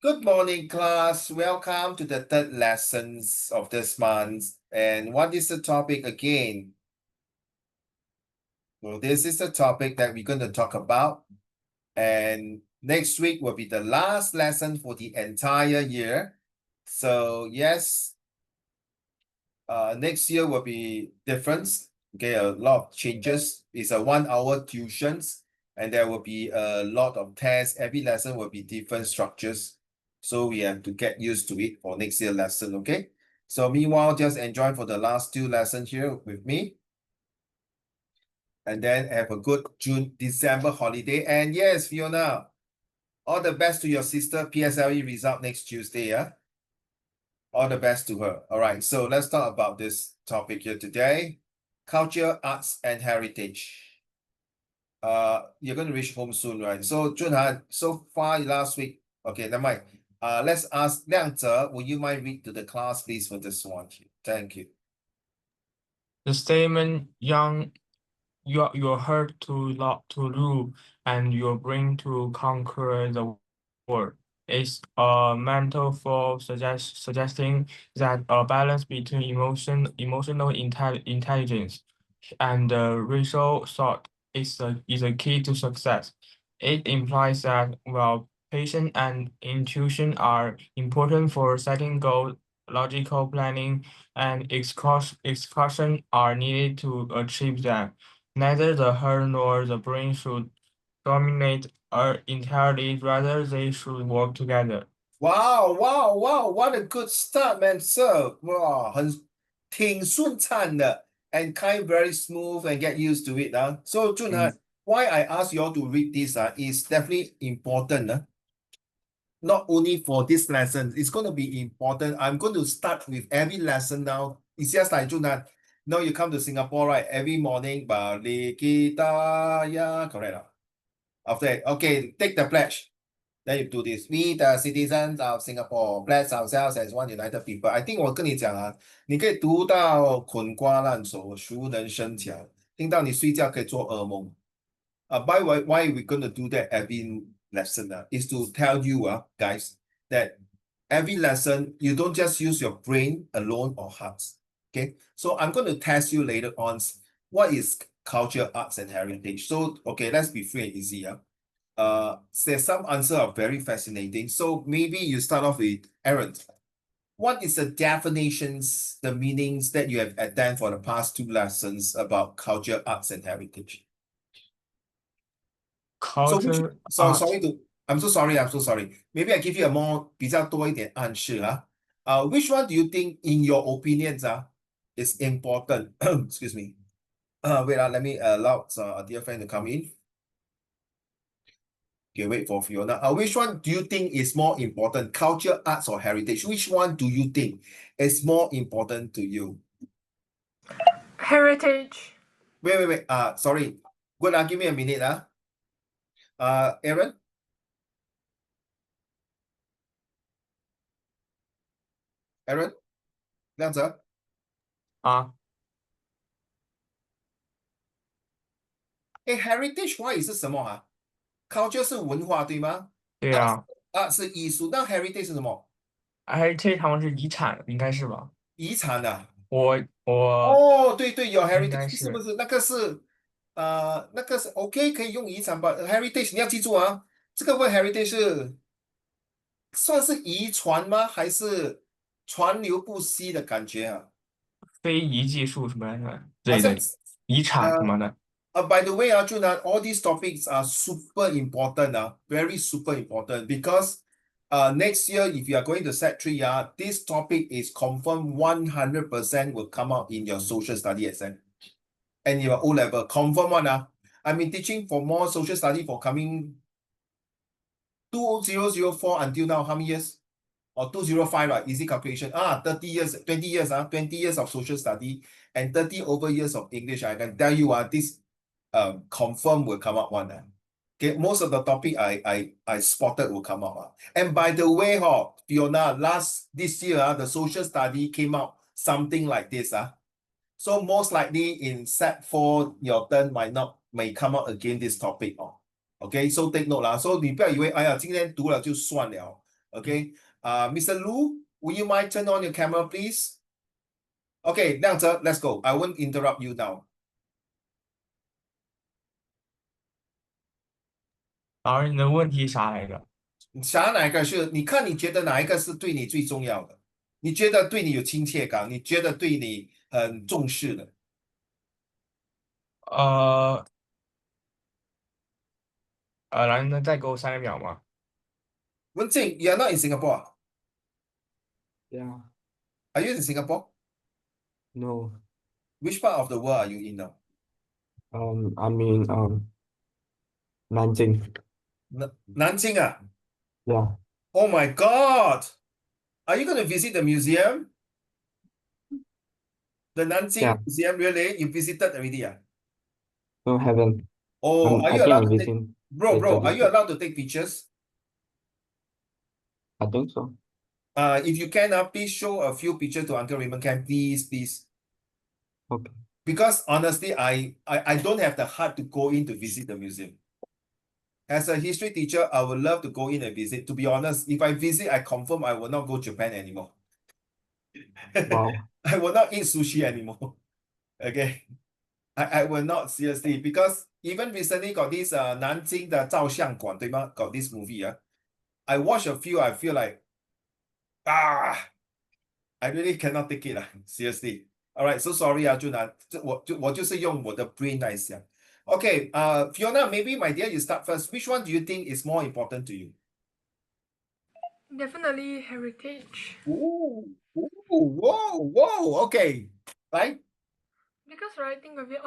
Good morning, class. Welcome to the third lessons of this month. And what is the topic again? Well, this is the topic that we're going to talk about. And next week will be the last lesson for the entire year. So yes, next year will be different. Okay, a lot of changes. It's a 1 hour tuitions, and there will be a lot of tests. Every lesson will be different structures. So we have to get used to it for next year lesson, okay? So meanwhile, just enjoy for the last two lessons here with me. And then have a good December holiday. And yes, Fiona, all the best to your sister PSLE result next Tuesday, yeah? All the best to her. All right, so let's talk about this topic here today. Culture, arts, and heritage. You're going to reach home soon, right? So Junhan, so far last week, okay, never mind. Let's ask Liang Zhe, would you mind read to the class, please, for this one? Thank you. The statement young your heart to rule and your brain to conquer the world is a metaphor suggesting that a balance between emotional intelligence and racial thought is a key to success. It implies that while patience and intuition are important for setting goals, logical planning and execution are needed to achieve them. Neither the heart nor the brain should dominate entirely, rather they should work together. Wow, wow, wow, what a good start, man, sir. Wow, 挺顺畅的 and kind very smooth and get used to it. So Junhan, why I ask you all to read this is definitely important. Not only for this lesson, it's going to be important. I'm going to start with every lesson now. It's just like Junhan. Now you come to Singapore, right? Every morning, balik kita ya, correct. After that, okay, take the pledge. Then you do this. We, the citizens of Singapore, pledge ourselves as one united people. I think 我跟你讲啊，你可以读到滚瓜烂熟，熟能生巧，听到你睡觉可以做噩梦。Why we gonna do that every lesson? Is to tell you, guys, that every lesson you don't just use your brain alone or heart. Okay, so I'm going to test you later on what is culture, arts, and heritage. So okay, let's be free and easy. There's some answer are very fascinating. So maybe you start off with Aaron. What is the definitions, the meanings that you have attended for the past two lessons about culture, arts, and heritage? So Culture, art. I'm so sorry. Maybe I give you a more 比较多一点暗示 which one do you think, in your opinions, is important? Excuse me. Wait, let me allow a dear friend to come in. Okay, wait for Fiona. Which one do you think is more important, culture, arts, or heritage? Which one do you think is more important to you? Heritage. Wait. Sorry. Good, give me a minute. Aaron? Aaron? 亮泽？heritage 华语是什么啊？culture 是文化对吗？对啊是艺术，那 heritage 是什么？ ，heritage 好像是遗产，应该是吧？遗产啊？我对，有应该 heritage 是不是？那个是 OK 可以用遗产吧？heritage 你要记住啊，这个 word heritage 是算是遗传吗？还是传流不息的感觉啊？非遗技术什么的，好像对对，遗产什么的。by the way, Junan, all these topics are super important, very super important because next year, if you are going to set 3, this topic is confirmed 100% will come out in your social study exam and your O level. Confirm one. I've been teaching for more social study for coming 2004 until now, how many years? Or 205, right? Easy calculation. 30 years, 20 years, 20 years of social study and 30 over years of English. I can tell you, this confirm will come up one. Okay, most of the topic I spotted will come up. And by the way, Fiona, this year, the social study came out something like this. So most likely in set 4, your turn may come out again this topic. Okay, so take note. So 你不要以为，哎呀，今天读了就算了。Okay. Mr. Lu, will you mind turn on your camera, please? Okay, 亮哲, let's go. I won't interrupt you now. 老人，你的问题啥来着？啥哪一个是？你看，你觉得哪一个是对你最重要的？你觉得对你有亲切感？你觉得对你很重视的？呃老人能再给我3秒吗？文静, you're not in Singapore. Yeah. Are you in Singapore? No. Which part of the world are you in now? I mean, Nanjing. Nanjing. Ah? Yeah. Oh my God. Are you going to visit the museum? The Nanjing Yeah. Museum, really? You visited already? Ah? No, haven't. Oh, are I you think allowed I'm to take... visiting Bro, later are this you week. allowed to take pictures? I think so. If you can, please show a few pictures to Uncle Raymond Can, please. Okay. Because honestly, I don't have the heart to go in to visit the museum. As a history teacher, I would love to go in and visit. To be honest, if I visit, I confirm I will not go Japan anymore. Wow. I will not eat sushi anymore. Okay. I will not, seriously, because even recently got this Nanjing 的照相馆, 对吗? Got this movie. I watch a few, I feel like I really cannot take it. Seriously. Alright, so sorry, Junan. 我就是用我的 brain 来想. Okay, Fiona, maybe my dear, you start first. Which one do you think is more important to you? Definitely heritage. Ooh, whoa, okay. Right? Because right, think of it,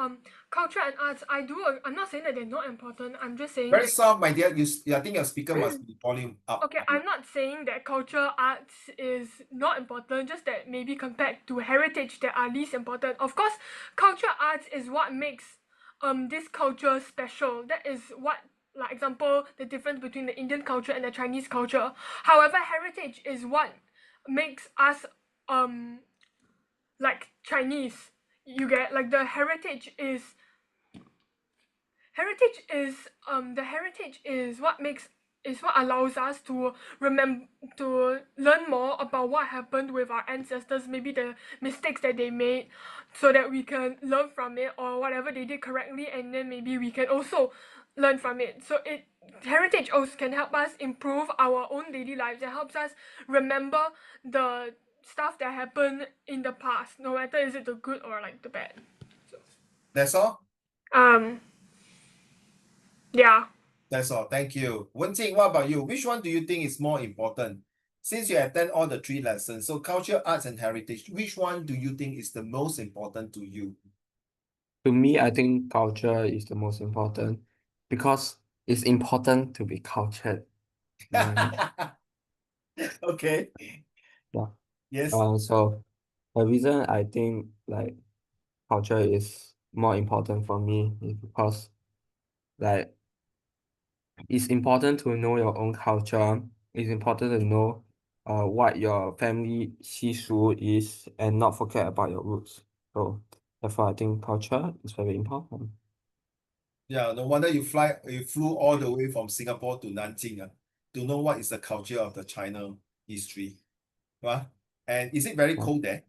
culture and arts, I'm not saying that they're not important. I'm just saying Very that soft, my dear. I think your speaker must be volume up. okay, I'm not saying that culture arts is not important, just that maybe compared to heritage that are least important. Of course, culture arts is what makes this culture special. That is what, like example, the difference between the Indian culture and the Chinese culture. However, heritage is what makes us like Chinese. You get like the heritage is the heritage is what allows us to remember, to learn more about what happened with our ancestors, maybe the mistakes that they made, so that we can learn from it, or whatever they did correctly, and then maybe we can also learn from it. So heritage also can help us improve our own daily lives. It helps us remember the stuff that happened in the past, no matter is it the good or like the bad. That's all? Yeah. That's all. Thank you. Wenjing, what about you? Which one do you think is more important? Since you attend all the 3 lessons, so culture, arts, and heritage, which one do you think is the most important to you? To me, I think culture is the most important because it's important to be cultured. Okay. Yeah. Yes. So the reason I think like culture is more important for me is because like it's important to know your own culture. It's important to know what your family 习俗 is and not forget about your roots. So therefore I think culture is very important. Yeah, no wonder you flew all the way from Singapore to Nanjing to know what is the culture of the China history. Right? And is it very Yeah. cold there?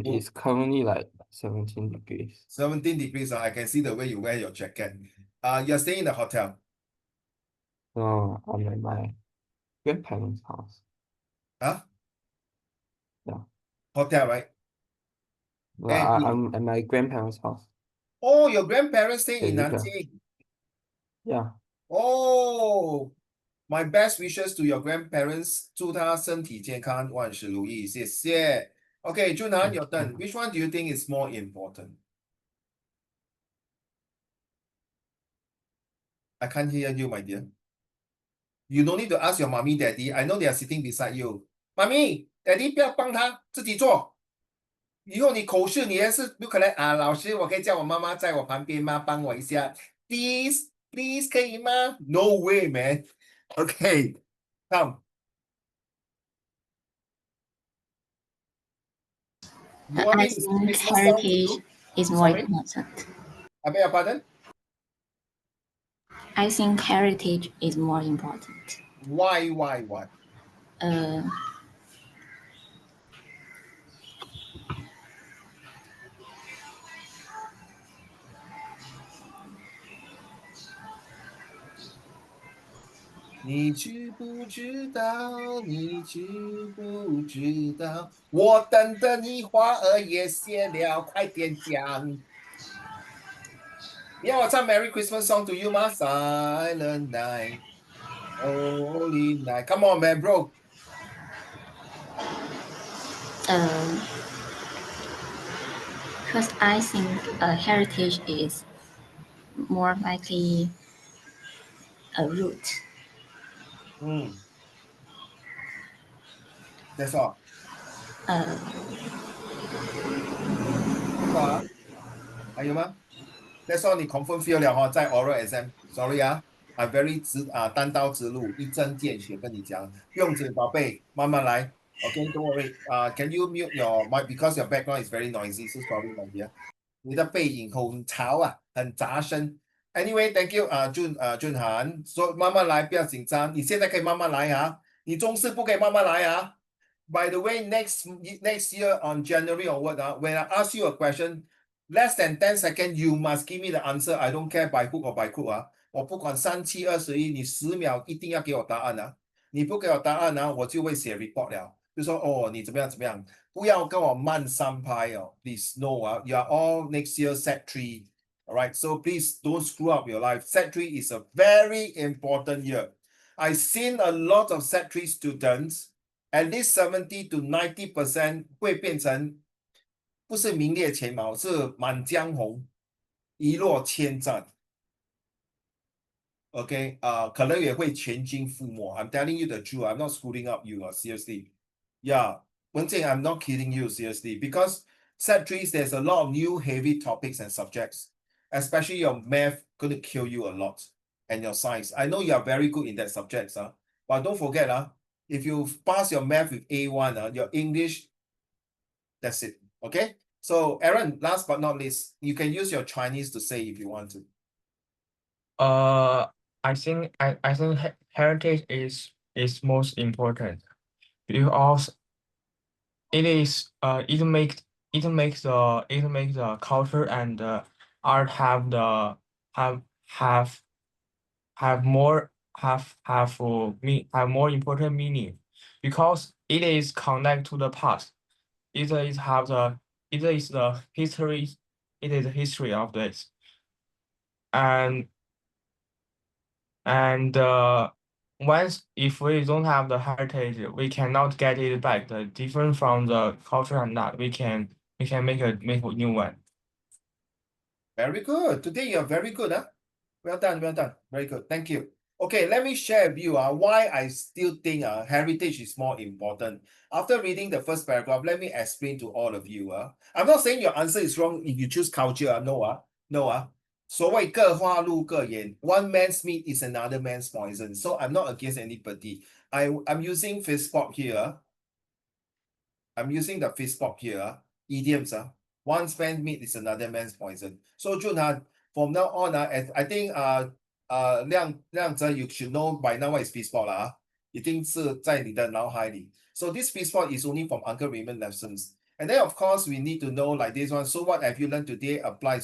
It's currently like 17 degrees. 17 degrees. I can see the way you wear your jacket. You're staying in the hotel. No, I'm at my grandparents' house. Huh? Yeah. Hotel, right? Well, And I'm at my grandparents' house. oh, your grandparents stay in There. Nanjing. Yeah. Oh, my best wishes to your grandparents. 祝他身体健康，万事如意，谢谢. Okay, Junan, your turn. Which one do you think is more important? I can't hear you, my dear. You don't need to ask your mommy, daddy. I know they are sitting beside you. Mommy, daddy, 不要帮他，自己做。以后你口试，你也是不可能啊。老师，我可以叫我妈妈在我旁边吗？帮我一下，please，可以吗？No way, man. Okay, come. You want me I to sing think Christmas song to heritage you? is more Sorry? important. I beg your pardon? I think heritage is more important. Why? 你知不知道？你知不知道？我等的你花儿也谢了，快点讲。你要我唱 Merry Christmas song to you 吗？Silent night, holy night. Come on, man, bro. Because I think heritage is more likely a root. That's all. 还有吗？That's all 你 confirm feel 了哈，在 oral exam。Sorry 啊，I'm very 单刀直入，一针见血跟你讲，不用紧，宝贝，慢慢来。Okay, don't worry. Can you mute your mic because your background is very noisy? So sorry, my dear. 你的背影很吵啊，很杂声。Anyway, thank you 俊涵，说慢慢来，不要紧张，你现在可以慢慢来啊，你中式不可以慢慢来啊。By the way, next year on January onward, when I ask you a question, less than 10 seconds, you must give me the answer. I don't care by hook or by crook 啊，我不管3、7、21，你10秒一定要给我答案啊！你不给我答案呢，我就会写 report 了，就说哦你怎么样，不要跟我慢三拍哦 ，please no 啊 ，you are all next year Set 3, alright? So please don't screw up your life. Set 3 is a very important year. I've seen a lot of Set 3 students, at least 70 to 90% 会变成不是名列前茅，是满江红，一落千丈。OK， 可能也会全军覆没。I'm telling you the truth. I'm not screwing up you. Seriously. Yeah, one thing I'm not kidding you seriously because Set 3 there's a lot of new heavy topics and subjects, especially your math going to kill you a lot and your science. I know you are very good in that subjects, but don't forget, if you pass your math with A1, your English, that's it. Okay. So Aaron, last but not least, you can use your Chinese to say if you want to. I think heritage is most important because it makes the culture and art have more important meaning because it is connected to the past. It is the history of this and once if we don't have the heritage, we cannot get it back. The different from the culture and that we can make a new one. Very good. Today you're very good, Well done. Very good. Thank you. Okay, let me share with you why I still think heritage is more important. After reading the first paragraph, let me explain to all of you. I'm not saying your answer is wrong if you choose culture. No. 所谓各花入各眼, one man's meat is another man's poison. So I'm not against anybody. I'm using Facebook here. I'm using the Facebook here. Idioms. One man's meat is another man's poison. So Junhan, from now on, I think 亮哲 you should know by now what is Facebook 啦，一定是在你的脑海里。So this Facebook is only from Uncle Raymond lessons. And then of course we need to know like this one. So what have you learned today? Apply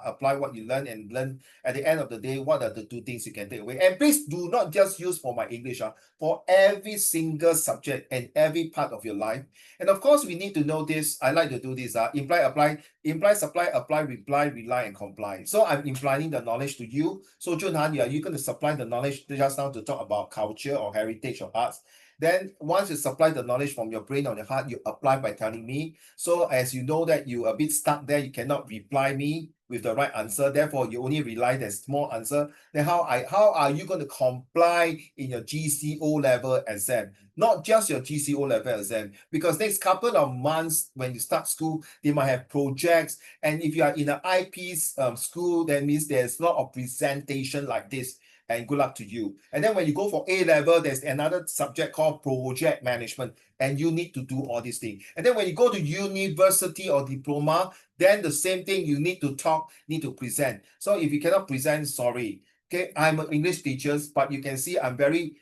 apply what you learn and learn at the end of the day. What are the 2 things you can take away? And please do not just use for my English, for every single subject and every part of your life. And of course we need to know this. I like to do this. Imply, apply, imply, supply, apply, reply, rely, and comply. So I'm implying the knowledge to you. So Junhan, are you going to supply the knowledge just now to talk about culture or heritage or arts? Then once you supply the knowledge from your brain or your heart, you apply by telling me. So as you know that you a bit stuck there, you cannot reply me with the right answer. Therefore, you only rely the small answer. Then how are you going to comply in your GCO level exam? Not just your GCO level exam, because next couple of months when you start school, they might have projects. And if you are in an IP school, that means there's a lot of presentation like this. And good luck to you. And then when you go for A level, there's another subject called project management, and you need to do all these things. And then when you go to university or diploma, then the same thing, you need to talk, need to present. So if you cannot present, sorry. Okay, I'm an English teacher, but you can see I'm very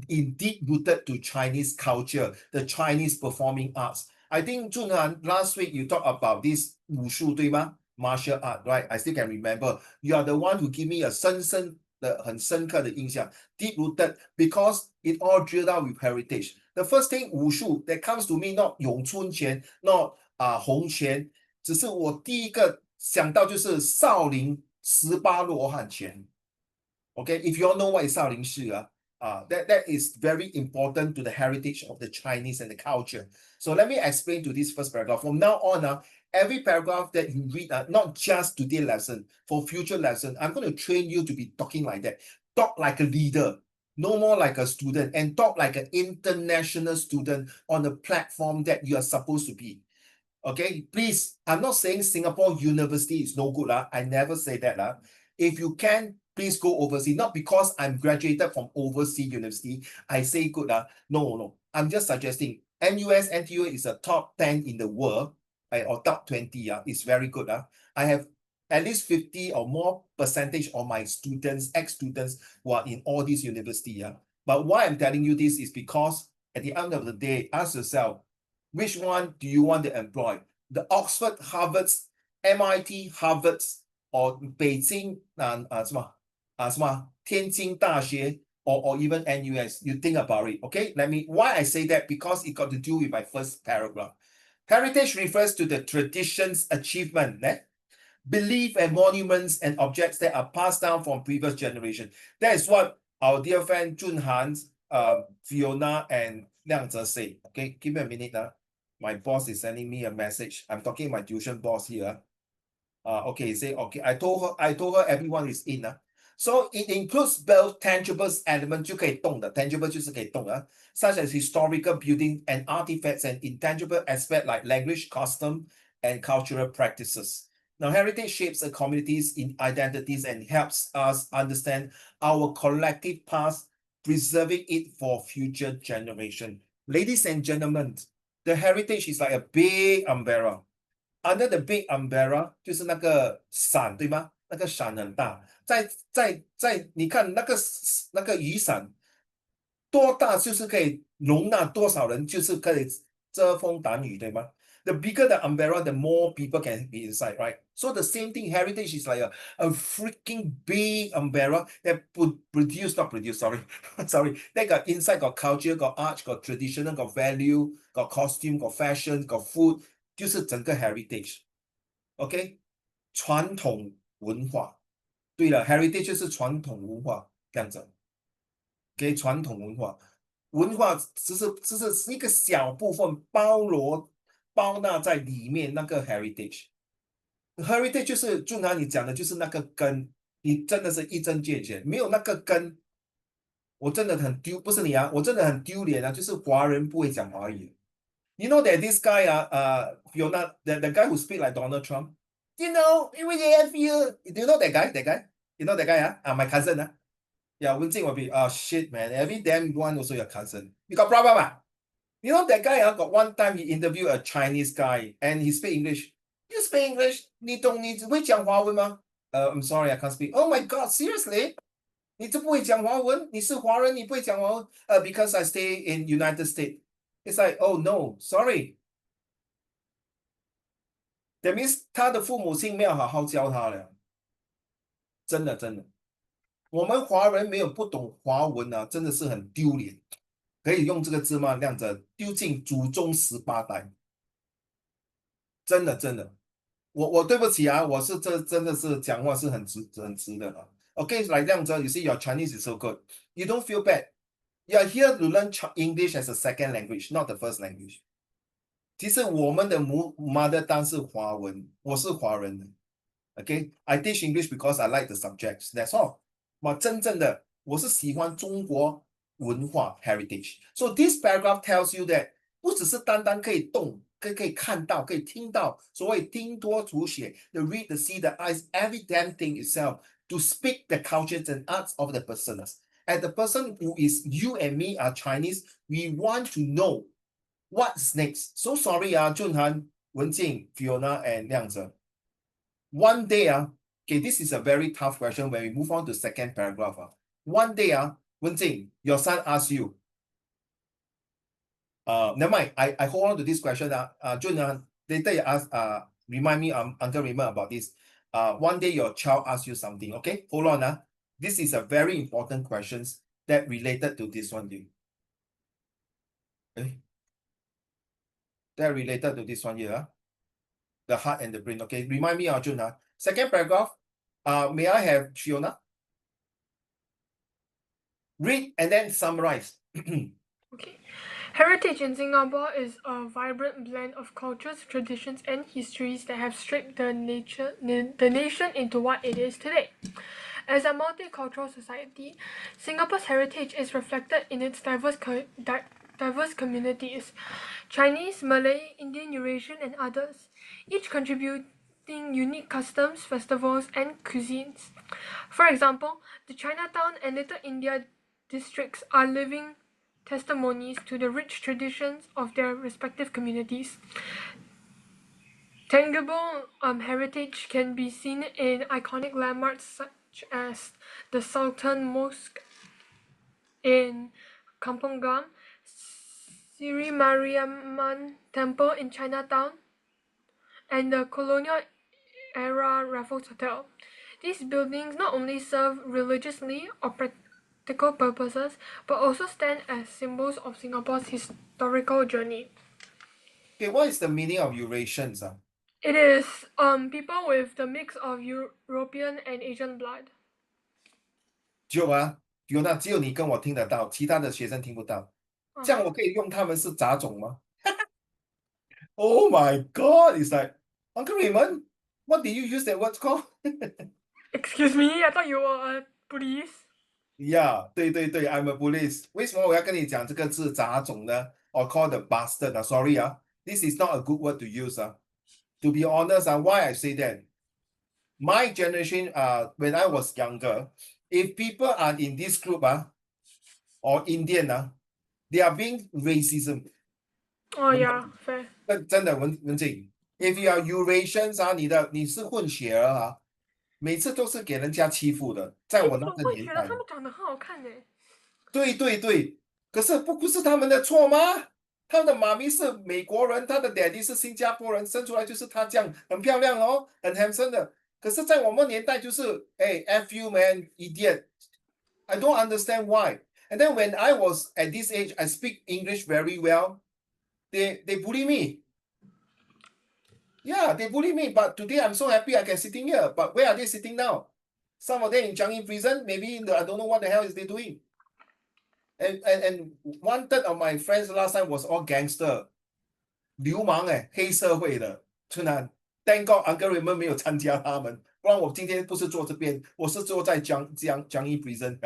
indeed rooted to Chinese culture, the Chinese performing arts. I think Junhan, last week you talked about this 武术，对吗？ Martial art, right? I still can remember. You are the one who give me a 很深刻的印象 deep rooted, because it all drilled out with heritage. The first thing 武术 that comes to me, not 咏春拳 not 洪拳，只是我第一个想到就是少林18罗汉拳。Okay, if you all know what is 少林寺 that is very important to the heritage of the Chinese and the culture. So let me explain to this first paragraph. From now on, every paragraph that you read, not just today's lesson, for future lesson, I'm going to train you to be talking like that. Talk like a leader, no more like a student, and talk like an international student on the platform that you are supposed to be. Okay, please, I'm not saying Singapore University is no good. I never say that. If you can, please go overseas. Not because I'm graduated from overseas university, I say good. No. I'm just suggesting NUS, NTU is a top 10 in the world, or top 20. It's very good. I have at least 50 or more percentage of my students, ex-students, who are in all these universities. But why I'm telling you this is because at the end of the day, ask yourself, which one do you want to employ? The Oxford, Harvard's, MIT, Harvard's, or Beijing, 什么 Tianjin 大学, or even NUS? You think about it, okay? Why I say that? Because it got to do with my first paragraph. Heritage refers to the traditions, achievement, belief and monuments and objects that are passed down from previous generation. That is what our dear friend Junhan, Fiona, and Liang Zhe say. Okay, give me a minute. My boss is sending me a message. I'm talking to my tuition boss here. Okay, say okay. I told her everyone is in. So it includes both tangible elements 就可以动的 tangible 就是可以动的 such as historical building and artifacts, and intangible aspect like language, custom, and cultural practices. Now, heritage shapes the communities in identities and helps us understand our collective past, preserving it for future generation. Ladies and gentlemen, the heritage is like a big umbrella. Under the big umbrella 就是那个伞，对吗？那个伞很大，你看那个雨伞多大，就是可以容纳多少人，就是可以遮风挡雨，对吗？The bigger the umbrella, the more people can be inside, right? So the same thing, heritage is like a freaking big umbrella that that got inside, got culture, got art, got traditional, got value, got costume, got fashion, got food, 就是整个 heritage. OK? 传统文化。对了 heritage 就是传统文化，这样子。OK? 传统文化。文化只是一个小部分包纳在里面那个 heritage。heritage 就是就拿你讲的，就是那个根，你真的是一针见血，没有那个根，我真的很丢，不是你我真的很丢脸就是华人不会讲华语。You know that this guy, Fiona, the guy who speak like Donald Trump, you know, do you know that guy? You know that guy, my cousin, Yeah, Wen Jing will be, shit, man, every damn one also your cousin. You got problem, You know that guy, got one time he interviewed a Chinese guy and he speak English. You speak English? 你会讲华文吗? I'm sorry, I can't speak. Oh my God, seriously? 你就不会讲华文？你是华人，你不会讲华文？Because I stay in United States. It's like, oh no, sorry. That means 他的父母亲没有好好教他了。真的。我们华人没有不懂华文真的是很丢脸。可以用这个字吗？亮着丢进祖宗18代。真的。我对不起我是真的是讲话是很直的Okay, like 亮着 you see your Chinese is so good. You don't feel bad. You are here to learn English as a second language, not the first language. 其实我们的mother tongue 是华文，我是华人。Okay, I teach English because I like the subjects. That's all. 真正的我是喜欢中国文化 heritage. So this paragraph tells you that 不只是单单可以动，可以看到，可以听到，所谓听多读写 the read, the see, the eyes, every damn thing itself to speak the cultures and arts of the personas. And the person who is you and me are Chinese, we want to know what's next. So sorry, Junhan, Wen Jing, Fiona, and Liang Zhe. One day, Okay, this is a very tough question when we move on to second paragraph. One day, Wenjing, your son asks you, never mind, I hold on to this question. Jun, later you ask, remind me, Uncle Raymond about this. One day your child asks you something, okay? Hold on. This is a very important questions that related to this one, dude. Okay? That related to this one here. The heart and the brain. Okay, remind me, Jun. Second paragraph. May I have Fiona? Read and then summarize. Okay. Heritage in Singapore is a vibrant blend of cultures, traditions, and histories that have shaped the nation into what it is today. As a multicultural society, Singapore's heritage is reflected in its diverse communities: Chinese, Malay, Indian, Eurasian, and others, each contributing unique customs, festivals, and cuisines. For example, the Chinatown and Little India districts are living testimonies to the rich traditions of their respective communities. Tangible heritage can be seen in iconic landmarks such as the Sultan Mosque in Kampong Glam, Sri Mariamman Temple in Chinatown, and the colonial era Raffles Hotel. These buildings not only serve religiously or practical purposes, but also stand as symbols of Singapore's historical journey. Okay, what is the meaning of Eurasians? It is people with the mix of European and Asian blood. Fiona，只有你跟我听得到，其他的学生听不到。这样我可以用他们是杂种吗？Oh my God! It's like Uncle Raymond, what did you use that word called? Excuse me, I thought you were a police. Yeah, 对对对 I'm a police. 为什么我要跟你讲这个字杂种呢？Or call the bastard? Sorry, this is not a good word to use. To be honest, why I say that? My generation, when I was younger, if people are in this group, or Indian, they are being racism. Oh yeah, fair. 真的文静 if you are Eurasians 你是混血儿每次都是给人家欺负的，在我那个年代。他们长得很好看呢。对对对，可是不是他们的错吗？他的妈咪是美国人，他的 daddy 是新加坡人，生出来就是他这样，很漂亮哦，很 handsome 的。可是，在我们年代就是，哎，F you man, idiot. I don't understand why. And then when I was at this age, I speak English very well. They bully me. Yeah, they bully me. But today I'm so happy I can sitting here. But where are they sitting now? Some of them in Changi prison. Maybe I don't know what the hell is they doing. And 1/3 of my friends last time was all gangster. 流氓黑社会的。春楠 Thank God Uncle Raymond 没有参加他们，不然我今天不是坐这边，我是坐在江一 prison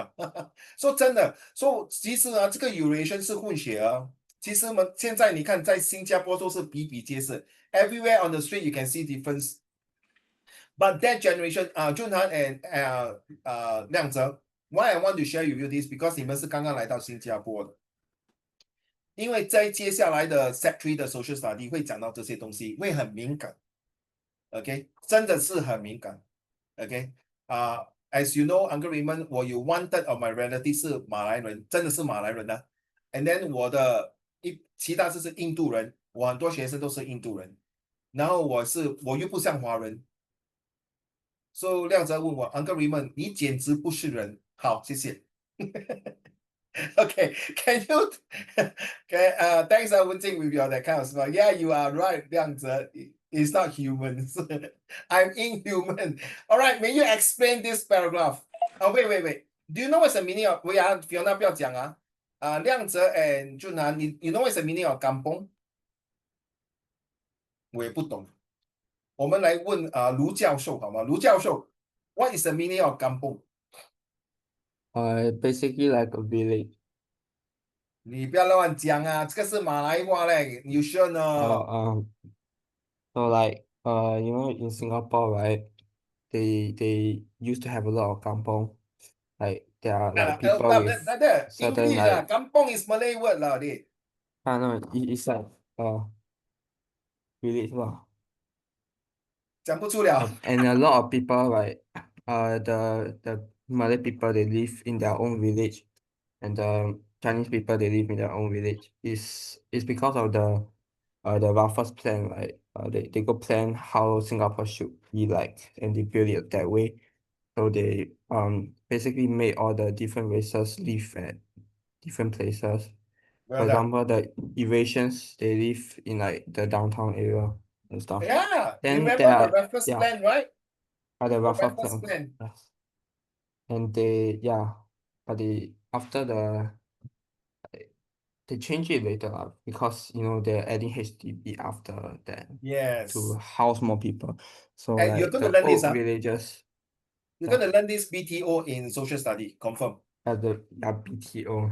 说真的，说其实这个 Eurasian 是混血啊。其实现在你看，在新加坡都是比比皆是。Everywhere on the street you can see difference. But that generation, Junhan and 亮泽 why I want to share with you this because 你们是刚刚来到新加坡的。因为在接下来的 Sec3 的 Social Study 会讲到这些东西，会很敏感。OK， 真的是很敏感。OK， as you know, Uncle Raymond, 我有 1/3 of my relatives 是马来人，真的是马来人啊。And then 我的其他是印度人，我很多学生都是印度人。然后我又不像华人。So 亮泽问我 Uncle Raymond, 你简直不是人。好，谢谢。Okay, can you okay, thanks Wenjing with your that kind of smile. Yeah, you are right, Liang Ze. It's not human. I'm inhuman. All right, may you explain this paragraph? Oh, wait. Do you know what's the meaning of Fiona 不要讲亮泽 and Junhan, you know what's the meaning of kampong? 我也不懂。我们来问卢教授好吗？卢教授 ，What is the meaning of kampong? Basically like a village. 你不要乱讲这个是马来话嘞，You sure no? So like you know in Singapore, right? They used to have a lot of kampong. Like there are like people with certain English like kampong is Malay word lah, no, it's like village lah. 讲不出了。 And a lot of people like the Malay people they live in their own village, and the Chinese people they live in their own village. Is because of the Raffles plan, like they go plan how Singapore should be like, and they build it that way. So they basically made all the different races live at different places. For Well done. example, the Eurasians they live in like the downtown area and stuff. Yeah, you Then remember there the are Raffles plan, right? the The Raffles Raffles plan. plan. Yes. And but after they change it later because they're adding HDB after that Yes. to house more people. So And you're like going to the learn this, old villages You're going to learn this BTO in social study, confirm. at the BTO.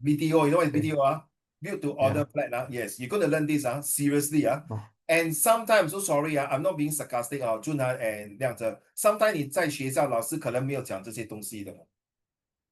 BTO, you know what is Okay. BTO? Build to order Yeah. plan. Yes, you're going to learn this seriously. Oh. And sometimes, so sorry, I'm not being sarcastic, Junhan and 亮哲 sometimes 你在学校老师可能没有讲这些东西的。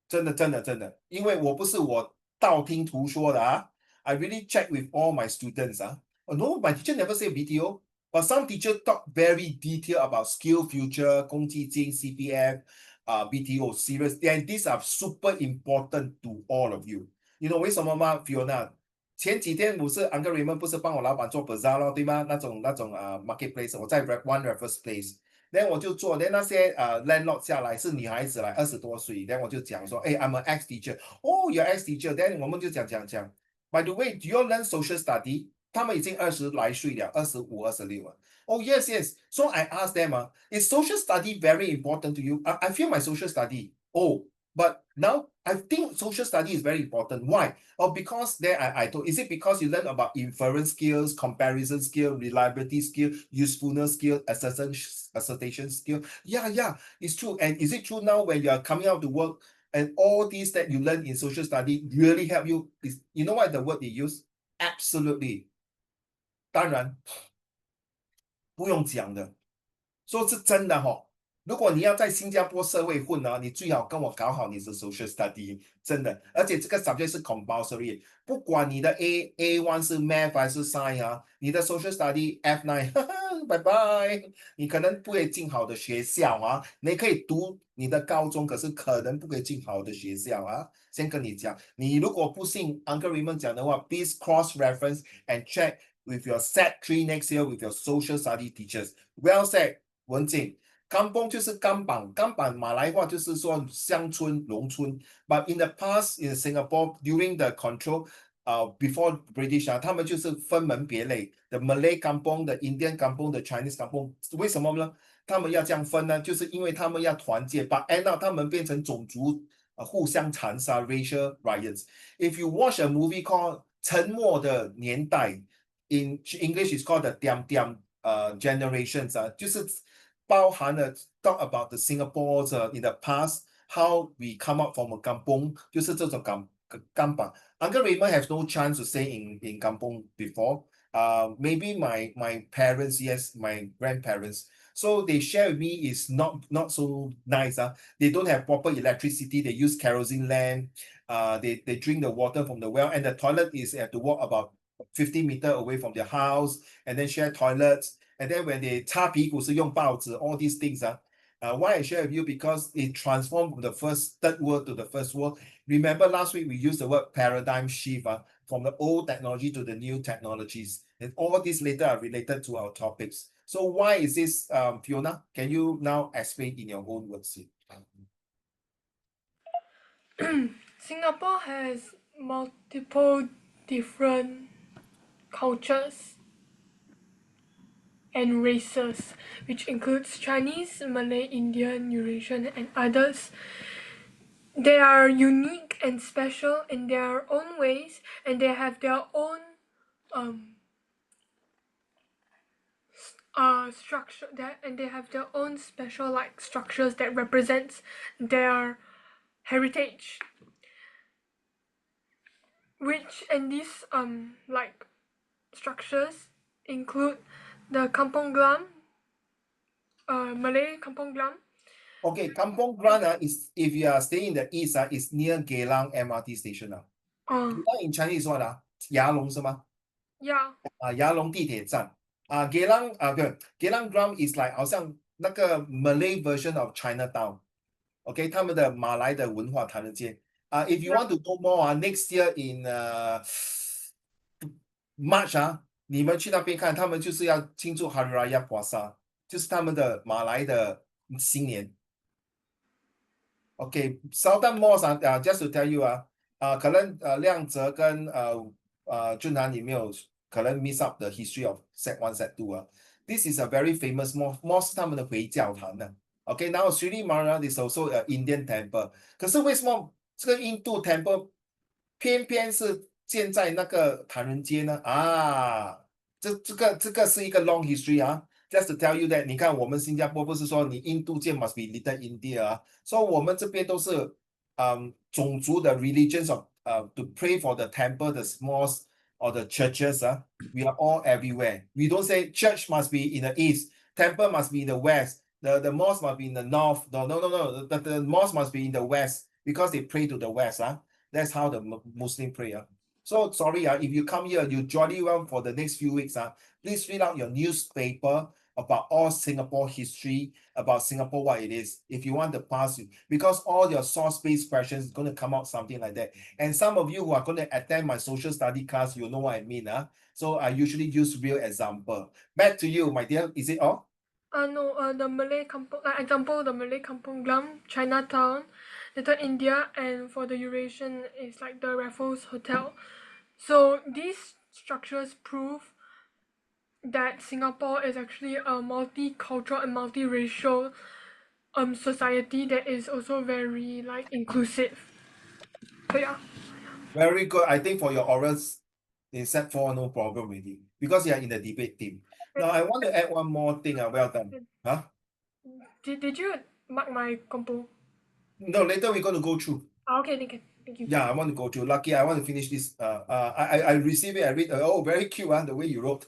真的真的真的，因为我不是我道听途说的I really check with all my students Oh, no, my teacher never say BTO, but some teacher talk very detailed about skill future, 公积金, CPF, BTO, serious. And these are super important to all of you. You know 为什么吗 Fiona? 前几天不是 Uncle Raymond 不是帮我老板做 bazaar 咯，对吗？那种marketplace， 我在 One Raffles Place。then 我就做，then 那些landlord 下来是女孩子来20多岁，then 我就讲说，哎，I'm an ex teacher， oh you're ex teacher，then 我们就讲。By the way, do you learn social study？ 他们已经20来岁了，25、26了。Oh yes, yes. So I asked them, is social study very important to you? I feel my social study. Oh, but now I think social study is very important. Why? Oh, because there I told, is it because you learn about inference skills, comparison skill, reliability skill, usefulness skill, assertion skill? Yeah, it's true. And is it true now when you are coming out to work and all these that you learn in social study really help you? Is, you know what the word they use? Absolutely. 当然不用讲的，说是真的如果你要在新加坡社会混你最好跟我搞好你的 social study， 真的，而且这个 subject 是 compulsory， 不管你的 A1 是 math 还是 science 你的 social study F9 拜拜，你可能不会进好的学校你可以读你的高中，可是可能不可以进好的学校先跟你讲，你如果不信 Uncle Raymond 讲的话 ，please cross reference and check with your set 3 next year with your social study teachers. Well said， 文静。Kampong 就是钢板，钢板马来话就是说乡村、农村。But in the past in Singapore during the control, before British 他们就是分门别类，the Malay kampong, the Indian kampong, the Chinese kampong。为什么呢？他们要这样分呢？就是因为他们要团结，把 end up 他们变成种族互相残杀 racial riots. If you watch a movie called 沉默的年代 in English is called the Diam Diam generations 就是包含了 talk about the Singapore's in the past how we come up from a kampong 就是这种钢板 Uncle Raymond has no chance to stay in kampong before maybe my parents, yes, my grandparents, so they share with me is not so nice they don't have proper electricity, they use kerosene lamp, they drink the water from the well, and the toilet is have to walk about 50 meters away from their house, and then share toilets, and then when they 擦屁股是用报纸 all these things why I share with you because it transformed from the third world to the first world. Remember last week we used the word paradigm shift from the old technology to the new technologies, and all these later are related to our topics. So why is this, Fiona? Can you now explain in your own words? Singapore has multiple different cultures and races, which includes Chinese, Malay, Indian, Eurasian, and others. They are unique and special in their own ways, and they have their own structure and they have their own special structures that represents their heritage. And these structures include the Kampong Glam, Malay Kampong Glam. Okay, Kampong Glam is, if you are staying in the east is near Geylang MRT station Geylang in Chinese is what 牙龙是吗？ Yeah. 牙龙地铁站 Geylang Geylang Gram is like 好像那个 Malay version of Chinatown. OK， 他们的马来的文化唐人街。If you want to know more, next year in March 你们去那边看，他们就是要庆祝 Hari Raya Puasa，就是他们的马来的新年。OK， Southern Malls just to tell you 可能亮泽跟俊涵你没有可能 miss up the history of Sec1 Sec2 This is a very famous mall 是他们的回教堂的。OK， 然后 Sri Mara is also a Indian temple。可是为什么这个印度 temple 偏偏是建在那个唐人街呢？这个是一个 long history Just to tell you that， 你看我们新加坡不是说你印度界 must be Little India所以我们这边都是种族的 religions of to pray for the temple, the mosques or the churches we are all everywhere. We don't say church must be in the east, temple must be in the west, the mosque must be in the north. No. The mosque must be in the west because they pray to the west That's how the Muslim pray So sorry if you come here, you jolly well for the next few weeks please read out your newspaper about all Singapore history, about Singapore what it is, if you want to pass it, because all your source-based questions is going to come out something like that. And some of you who are going to attend my social study class, you know what I mean So I usually use real example. Back to you, my dear. Is it all? No, the Malay kampung, like example, the Malay kampung Glam, Chinatown, Little India, and for the Eurasian, it's like the Raffles Hotel. So these structures prove that Singapore is actually a multicultural and multiracial society that is also very like inclusive. So yeah. Very good. I think for your orals in Sec 4, no problem really, because you are in the debate team. Now I want to add one more thing. Well done. Did you mark my compo? No, later we're going to go through. Okay, thank you. Yeah, I want to go through. Lucky, I want to finish this. I receive it. I read. Very cute. The way you wrote.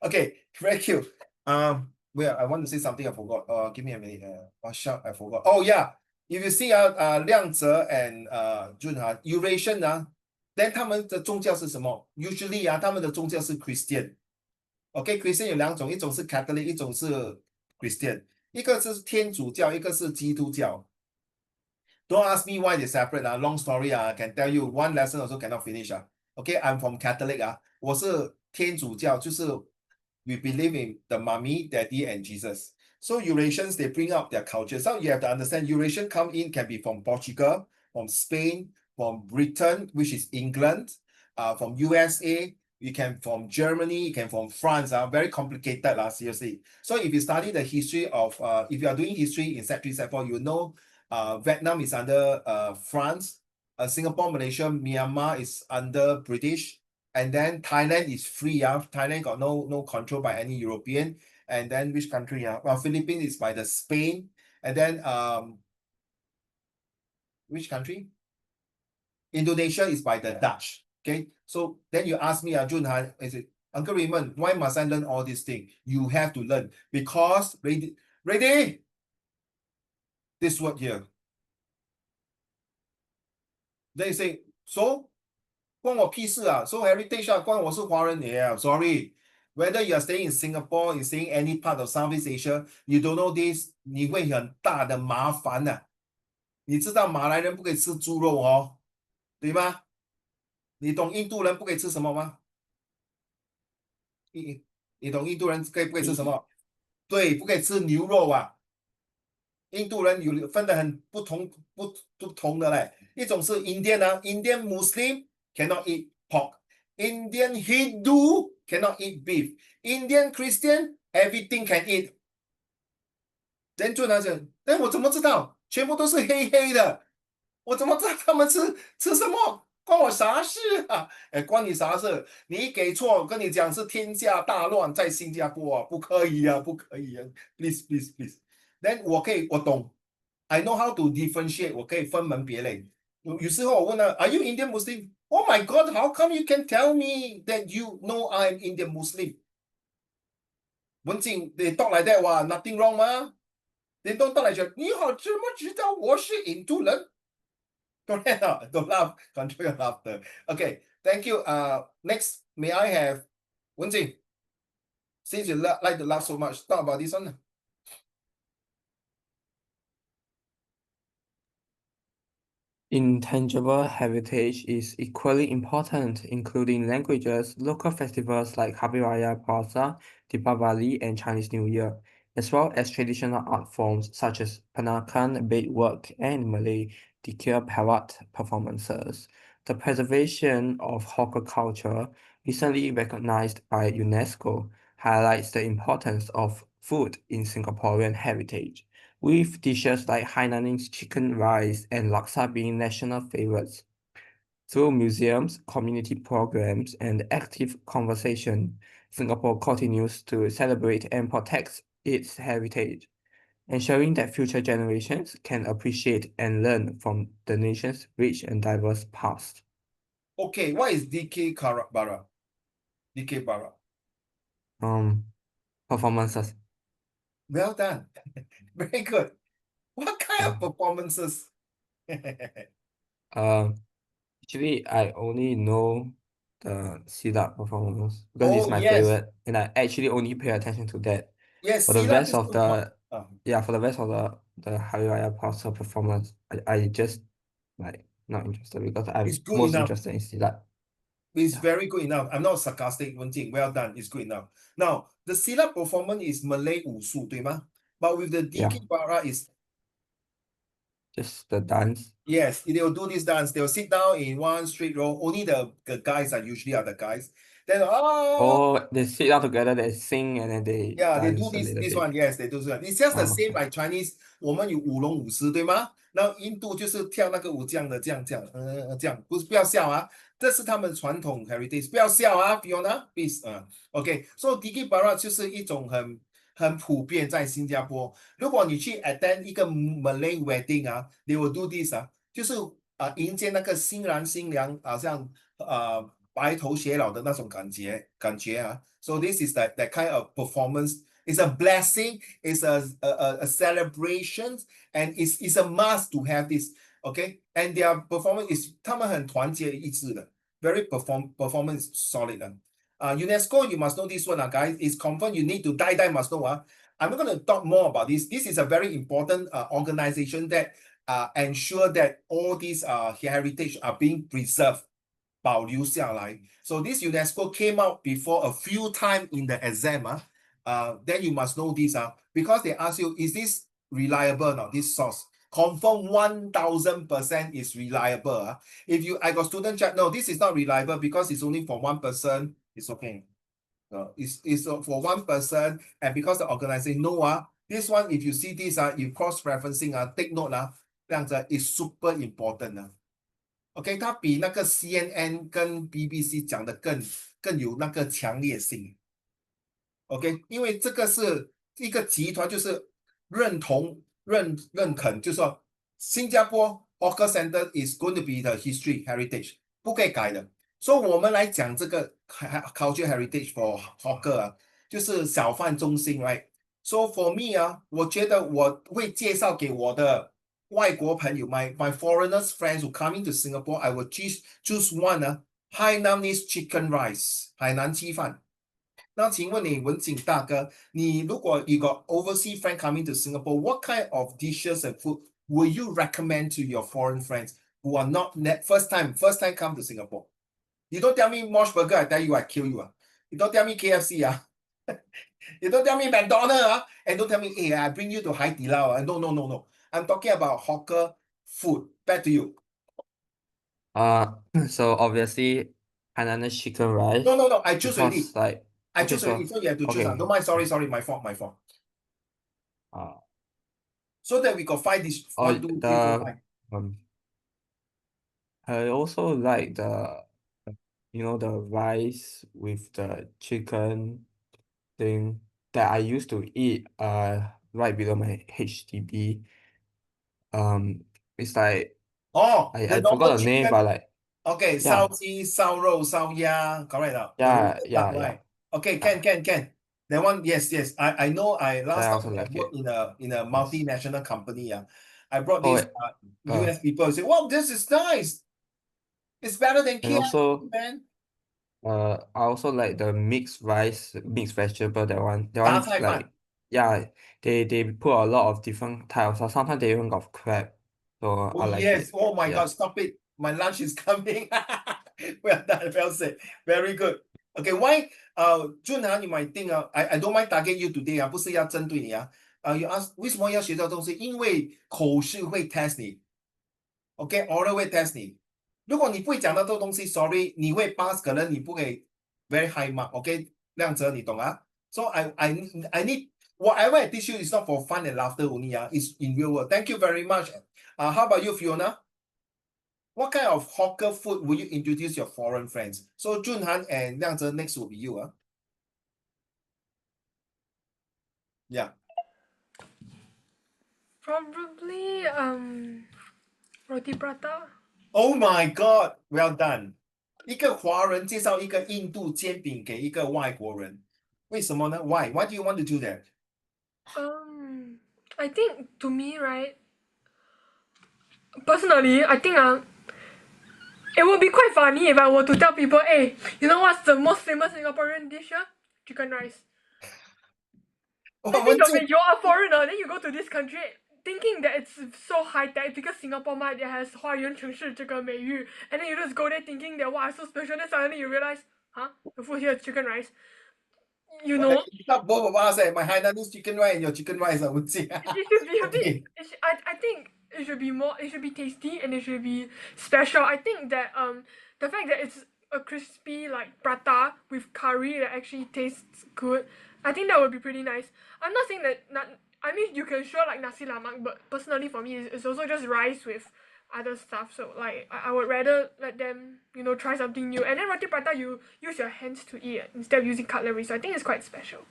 Okay, very cute. Well, I want to say something. I forgot. Give me a minute. Shuck, I forgot. Oh yeah, if you see Liang Ze and Junhan Eurasian then 他们的宗教是什么 ？Usually 他们的宗教是 Christian。OK，Christian 有两种，一种是 Catholic， 一种是 Christian。一个是天主教，一个是基督教。Don't ask me why they separate long story I can tell you one lesson also cannot finish Okay, I'm from Catholic 我是天主教，就是 we believe in the mommy, daddy and Jesus. So Eurasians they bring up their culture. So you have to understand Eurasian come in can be from Portugal, from Spain, from Britain, which is England, from USA. You can from Germany, you can from France. Very complicated seriously. So if you study the history of, if you are doing history in Sec 3, Sec 4, you know Vietnam is under France, Singapore, Malaysia, Myanmar is under British, and then Thailand is free. Thailand got no control by any European. And then which country? Well, Philippines is by the Spain, and then which country? Indonesia is by the Dutch. Okay, so then you ask me, Junhan, is it Uncle Raymond? Why must I learn all these things? You have to learn because ready. This word here. They say, so 关我屁事so heritage 关我是华人 yeah, sorry. Whether you are staying in Singapore, you staying any part of Southeast Asia, you don't know this, 你会很大的麻烦你知道马来人不可以吃猪肉对吗？你懂印度人不可以吃什么吗？你懂印度人不可以吃什么？对，不可以吃牛肉印度人有分得很不同的嘞，一种是 Indian Muslim cannot eat pork, Indian Hindu cannot eat beef, Indian Christian everything can eat。then 就拿讲，但我怎么知道？全部都是黑黑的，我怎么知道他们吃什么？关我啥事关你啥事？你一给错，跟你讲是天下大乱，在新加坡不可以不可以please。Then 我懂 I know how to differentiate 我可以分门别类有时候我问Are you Indian Muslim? Oh my God, how come you can tell me that you know I'm Indian Muslim? 文静 they talk like that nothing wrong they don't talk like that 你好怎么知道我是印度人 Don't laugh, control your laughter. Okay, thank you. Next, may I have 文静 Since you like to laugh so much, talk about this one. Intangible heritage is equally important, including languages, local festivals like Hari Raya Puasa, Deepavali, and Chinese New Year, as well as traditional art forms such as Peranakan beadwork and Malay Dikir Perak performances. The preservation of hawker culture, recently recognized by UNESCO, highlights the importance of food in Singaporean heritage, with dishes like Hainanese chicken rice and laksa being national favorites. Through museums, community programs, and active conversation, Singapore continues to celebrate and protect its heritage, ensuring that future generations can appreciate and learn from the nation's rich and diverse past. Okay, what is DK Bara? DK Bara. Performances. Well done. Very good. What kind of performances? Actually, I only know the Silat performance because it's Oh, my yes. favorite, and I actually only pay attention to that. Yes, For the Silat rest is of good one. for the rest of the Hari Raya Puasa performance, I just like not interested because I'm It's good most enough. interested in Silat. It's Yeah. very good enough. I'm not sarcastic, Wen Jing. Well done. It's good enough. Now, the Silat performance is Malay Wusu, 对吗? But with the Yeah. DK Bara is, Just the dance. yes, they will do this dance. They will sit down in one straight row. Only the guys are usually the guys. Then, Oh, they sit down together, they sing, and then they yeah, they do dance a little this bit. one. Yes, they do this one. It's just the same Okay. like Chinese. 我们有舞龙舞狮，对吗？那印度就是跳那个舞这样的，这样，这样，不要笑啊，这是他们传统 heritage，不要笑啊，Fiona please ，OK，so Diki Barat 就是一种很普遍在新加坡。如果你去 attend 一个 Malay wedding 啊，they will do this 啊，就是迎接那个新郎新娘，好像白头偕老的那种感觉啊。So this is that kind of performance. It's a blessing. It's a celebration, and it's a must to have this. Okay, and their performance is 他们很团结一致的 very performance solid 的。UNESCO, you must know this one, guys. It's confirmed. You need to die must know. I'm not going to talk more about this. This is a very important organization that ensure that all these heritage are being preserved. 保留下来. So this UNESCO came out before a few times in the exam. Then you must know this. Because they ask you, is this reliable or not, this source? Confirm 1000% is reliable. If I got student chat, no, this is not reliable because it's only for one person. It's okay. It's for one person, and because the organization know this one, if you see this you cross-referencing take note 这样子 is super important OK， 它比那个 CNN 跟 BBC 讲的更有那个强烈性。OK， 因为这个是一个集团，就是认肯，就是说新加坡 Hawker Center is going to be the history heritage， 不可以改的。所以我们来讲这个 culture heritage for hawker 就是小贩中心 ，right？So for me 我觉得我会介绍给我的外国朋友 my foreigners friends who coming to Singapore, I will choose one Hainanese chicken rice 海南鸡饭。那请问你文景大哥，你如果you got overseas friend coming to Singapore, what kind of dishes and food will you recommend to your foreign friends who are not first time come to Singapore? You don't tell me Mosh Burger, I tell you I kill you. You don't tell me KFC. You don't tell me McDonald's and don't tell me, hey, I bring you to Hai Di Lao. No. I'm talking about hawker food. Back to you. So obviously, Hainanese chicken rice. No. I choose already. Because like I okay, choose already. So you have to choose. okay. No mind. Sorry. My fault. So that we got 5 dish. 1, 2, 3, 4, 5. I also like the the rice with the chicken thing that I used to eat right below my HDB. It's like Oh, the I forgot normal the name, chicken. but like Okay, yeah, 烧鸡、烧肉、烧鸭 correct now. The yeah, roasted duck, yeah, yeah. right? Okay, Yeah. can. That one, yes. I know. I That I last time also I like worked it. in a Yes. multinational company. I brought Oh, these US people say, "Wow, this is nice. It's better than and KFC, also man." I also like the mixed rice, mixed vegetable. That one杂菜饭。 like yeah, they put a lot of different types. Or sometimes they even got crab, so Oh I like yes. it. Oh my Yeah. God, stop it. My lunch is coming. Well done, well said. Very good. Okay, why 俊涵 you might think I don't mind target you today 不是要针对你you ask 为什么要学这个东西？因为口试会 test 你 ，OK oral 会 test 你。如果你不会讲到这个东西 sorry 你会 pass 可能你不会 very high mark OK 亮哲你懂？So I need whatever I teach you is not for fun and laughter only it's in real world. Thank you very much. How about you, Fiona? What kind of hawker food will you introduce your foreign friends? So Junhan and Liang Zhe, next will be you. Yeah. Probably roti prata. Oh my God, well done. 一个华人介绍一个印度煎饼给一个外国人，为什么呢？ Why? Why do you want to do that? I think to me, right? Personally, I think it would be quite funny if I were to tell people, hey, you know what's the most famous Singaporean dish here? Chicken rice. Oh, I think you're a foreigner, then you go to this country thinking that it's so high tech because Singapore might has 花园城市这个美誉, and then you just go there thinking that wow, so special, then suddenly you realize, huh? The food here is chicken rice. You know? Not both of us my Hainanese chicken rice and your chicken rice I would say. It should be a bit. Okay. I think it should be more. It should be tasty and it should be special. I think that the fact that it's a crispy like prata with curry that actually tastes good. I think that would be pretty nice. I'm not saying that. I mean, you can sure like nasi lemak, but personally for me, it's also just rice with other stuff. So like, I would rather let them try something new. And then roti prata, you use your hands to eat instead of using cutlery. So I think it's quite special.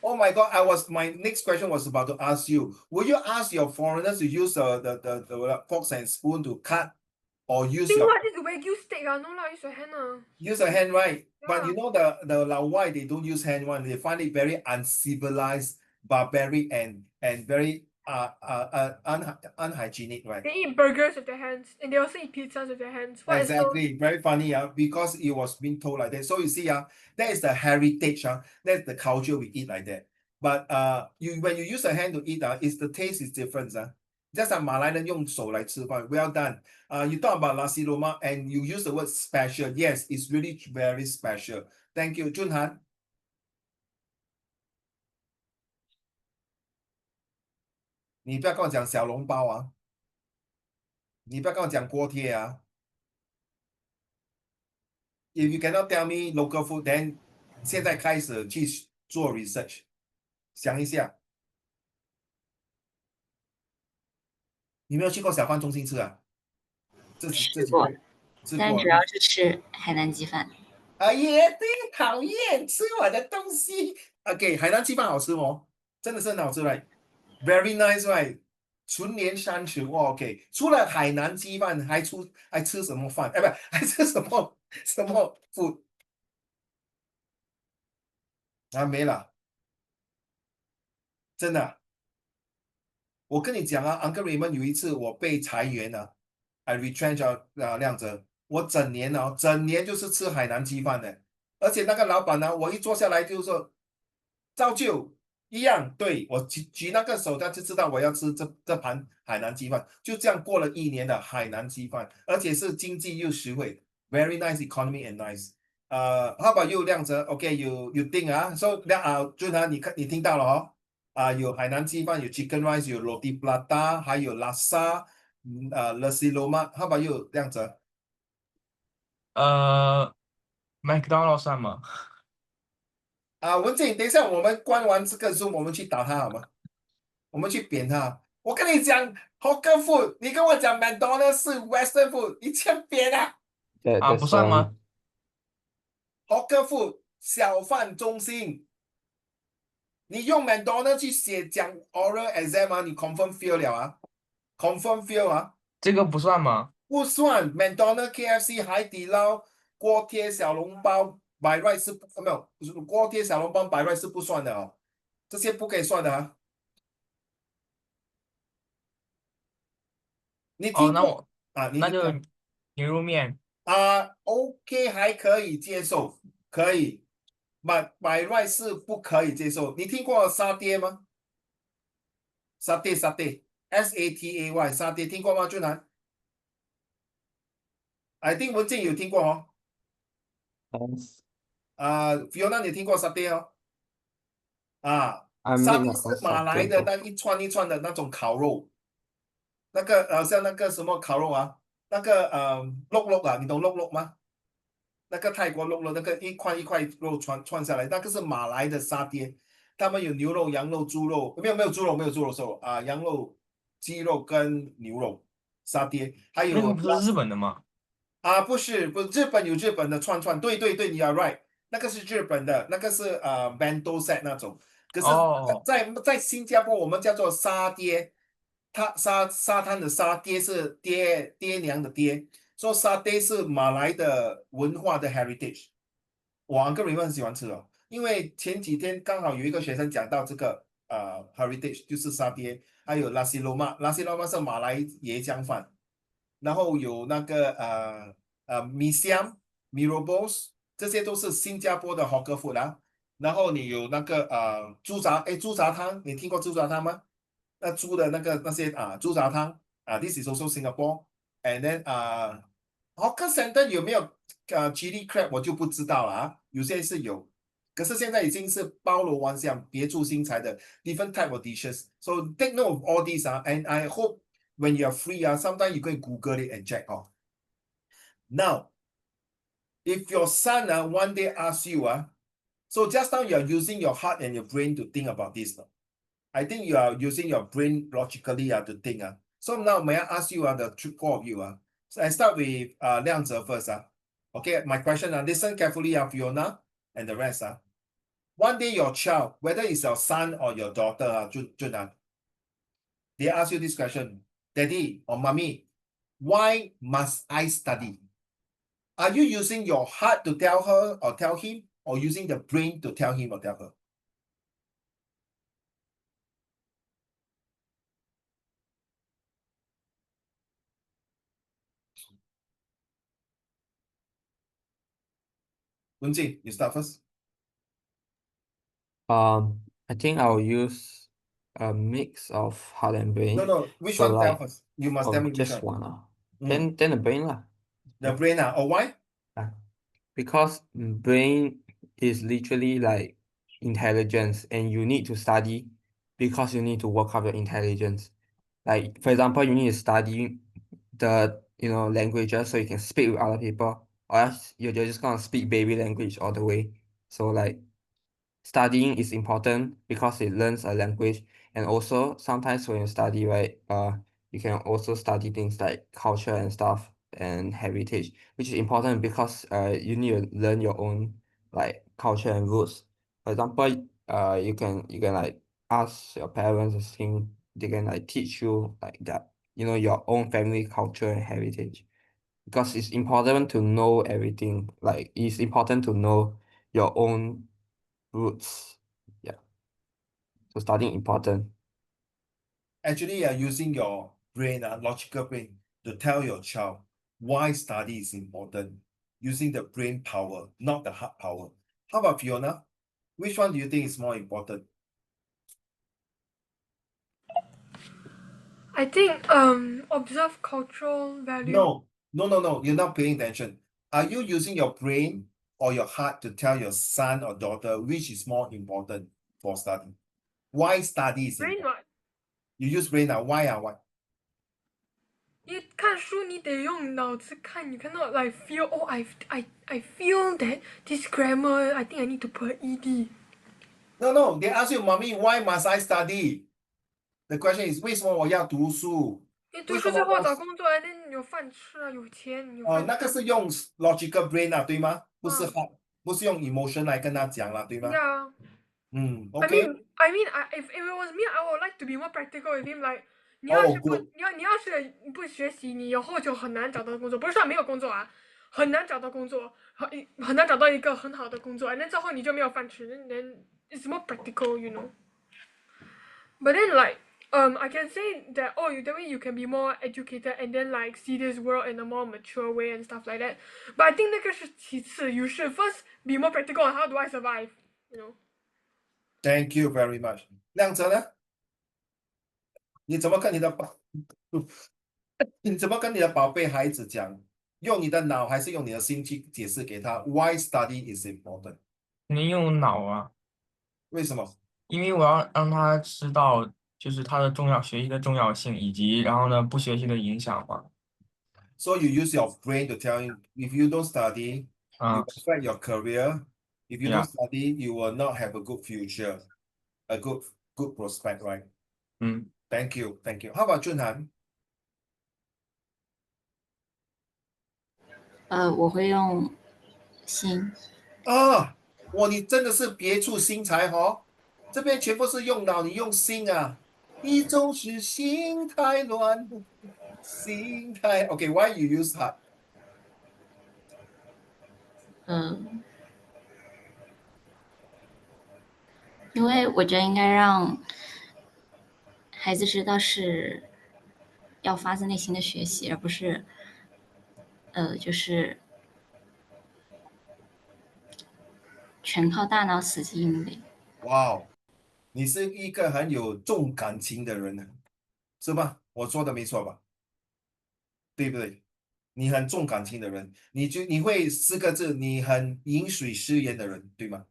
Oh my God, my next question was about to ask you. Will you ask your foreigners to use the forks and spoon to cut or use Think your what this wagyu steak no lah, use your hand use a hand, right? But Yeah. you know the Lao Wai, they don't use hand one. They find it very uncivilized, barbaric, and very unhygienic, right? They eat burgers with their hands, and they also eat pizzas with their hands. What is so? Exactly. Very funny, because it was being told like that. So you see, that is the heritage, that's the culture we eat like that. But when you use a hand to eat, is the taste is different. Just like 马来人用手来吃饭. Well done. You talk about nasi lemak and you use the word special. Yes, it's really very special. Thank you, Junhan. 你不要跟我讲小笼包你不要跟我讲锅贴If you cannot tell me local food, then 现在开始去做 research，想一下，你没有去过小贩中心吃这几天吃但过主要是吃海南鸡饭。哎呀，对，讨厌吃我的东西。OK，海南鸡饭好吃哦，真的是很好吃，right？ Very nice, right？ 纯连山泉哦 ，OK。除了海南鸡饭，还吃什么饭？哎，不，还吃什么food？没了，真的。我跟你讲Uncle Raymond 有一次我被裁员I retrench 亮哲，我整年就是吃海南鸡饭的，而且那个老板我一坐下来就说照旧一样，对我举那个手，他就知道我要吃这盘海南鸡饭，就这样过了1年的海南鸡饭，而且是经济又实惠 ，very nice economy and nice。how about you 亮哲 ？OK，you think so 俊涵你听到了有海南鸡饭，有 chicken rice， 有 roti prata， 还有 laksa， nasi lemak。How about you 亮哲？ McDonald's 算吗？文静，等一下我们关完这个 Zoom， 我们去打他好吗？我们去扁他。我跟你讲 hawker food， 你跟我讲 McDonald's 是 Western food， 你这样扁不算吗？ hawker food 小贩中心，你用 McDonald's 去讲 oral exam你 confirm fail 了confirm fail 这个不算吗？不算 McDonald's、KFC、海底捞、锅贴、小笼包、by right 是没有，锅贴、小笼包、by right 是不算的这些不可以算的你听那我你那就牛肉面。OK 还可以接受，可以，by right 是不可以接受。你听过沙爹吗？沙爹，SATAY 沙爹听过吗？俊涵？I think 文静有听过哦。Fiona 你听过沙爹哦？啊， I 沙 make 爹 my 是 own 马来 satay 的 bro. 那一串一串的那种烤肉，那个像那个什么烤肉啊，那个肉肉啊，你懂肉肉吗？那个泰国肉肉，那个一块一块肉串下来，那个是马来的沙爹。他们有牛肉、羊肉、猪肉，没有猪肉，没有猪肉瘦啊，羊肉、鸡肉跟牛肉沙爹，还有那个不是日本的吗？不是日本有日本的串，对，你 are right，那个是日本的，那个是bento set 那种。可是哦，在新加坡我们叫做沙爹，它沙滩的沙爹是爹娘的爹，说沙爹是马来的文化的 heritage。我个人很喜欢吃哦，因为前几天刚好有一个学生讲到这个heritage 就是沙爹，还有拉西罗马是马来椰浆饭，然后有那个米香、米罗波斯，这些都是新加坡的 hawker food 啊。然后你有那个猪杂汤，你听过猪杂汤吗？那猪的那些猪杂汤this is also Singapore，and then hawker center 有没有chili crab 我就不知道了啊，有些是有，可是现在已经是包罗万象、别出心裁的 different type of dishes。So take note of all these and I hope when you are free sometimes you can Google it and check out. Now, if your son one day asks you so just now you are using your heart and your brain to think about this. I think you are using your brain logically to think. So now may I ask you the four of you. So I start with Liang Zhe first. Okay, my question listen carefully Fiona and the rest. One day your child, whether it's your son or your daughter, Jun, they ask you this question, Daddy or Mommy, why must I study? Are you using your heart to tell her or tell him, or using the brain to tell him or tell her? Wenjing, you start first. I think I'll use a mix of heart and brain. No, which So one tell like, first? You must tell me which just one. one. Mm. Then the brain lah. The brain, or why? Because brain is literally like intelligence, and you need to study because you need to work up your intelligence. Like for example, you need to study the languages so you can speak with other people, or else you're just gonna speak baby language all the way. So like studying is important because it learns a language, and also sometimes when you study, right, you can also study things like culture and stuff and heritage, which is important because you need to learn your own like culture and roots. For example, you can like ask your parents or thing, they can like teach you like that, your own family culture and heritage. Because it's important to know everything. Like it's important to know your own roots. Yeah. So studying important. Actually, you are using your brain, logical brain, to tell your child why study is important. Using the brain power, not the heart power. How about Fiona? Which one do you think is more important? I think observe cultural value. No. You're not paying attention. Are you using your brain or your heart to tell your son or daughter which is more important for study? Why study is Brain important? what? You use brain why why? 你看书你得用脑子看，you cannot like feel. Oh, I feel that this grammar. I think I need to put ed. No. They ask you, mommy, why must I study? The question is 为什么我要读书？你读为什么我书之后找工作，那你有饭吃啊，有钱，你有饭吃。那个是用 logical brain 对吗？不是嗯 heart，不是用 emotion 来跟他讲了，对吗？ Yeah. I OK， mean, if it was me, I would like to be more practical with him. Like, 你要是不 good，你要是不学习，你以后就很难找到工作。不是说没有工作啊，很难找到工作，很难找到一个很好的工作。那之后你就没有饭吃。Then it's more practical, you know. But then like I can say that that way you can be more educated and then like see this world in a more mature way and stuff like that. But I think 那个是其次 you should first be more practical on how do I survive, you know. Thank you very much. 亮哲呢？你怎么跟你的宝，你怎么跟你的宝贝孩子讲？用你的脑还是用你的心去解释给他 why study is important？你用脑啊，为什么？因为我要让他知道，就是他的学习的重要性，以及然后呢不学习的影响嘛。So you use your brain to tell him if you don't study, you 啊 affect your career. If you don't ，yeah， study, you will not have a good future, a good prospect, right? 嗯， Thank you, thank you. How about 俊涵？我会用心。啊，哇，你真的是别出心裁哦！这边全部是用脑，你用心啊！你总是心太乱，心太 OK. Why you use heart？因为我觉得应该让孩子知道是要发自内心的学习，而不是就是全靠大脑死记硬背。哇哦，你是一个很有重感情的人呢，是吧？我说的没错吧？对不对？你很重感情的人，你会四个字，你很饮水思源的人，对吗？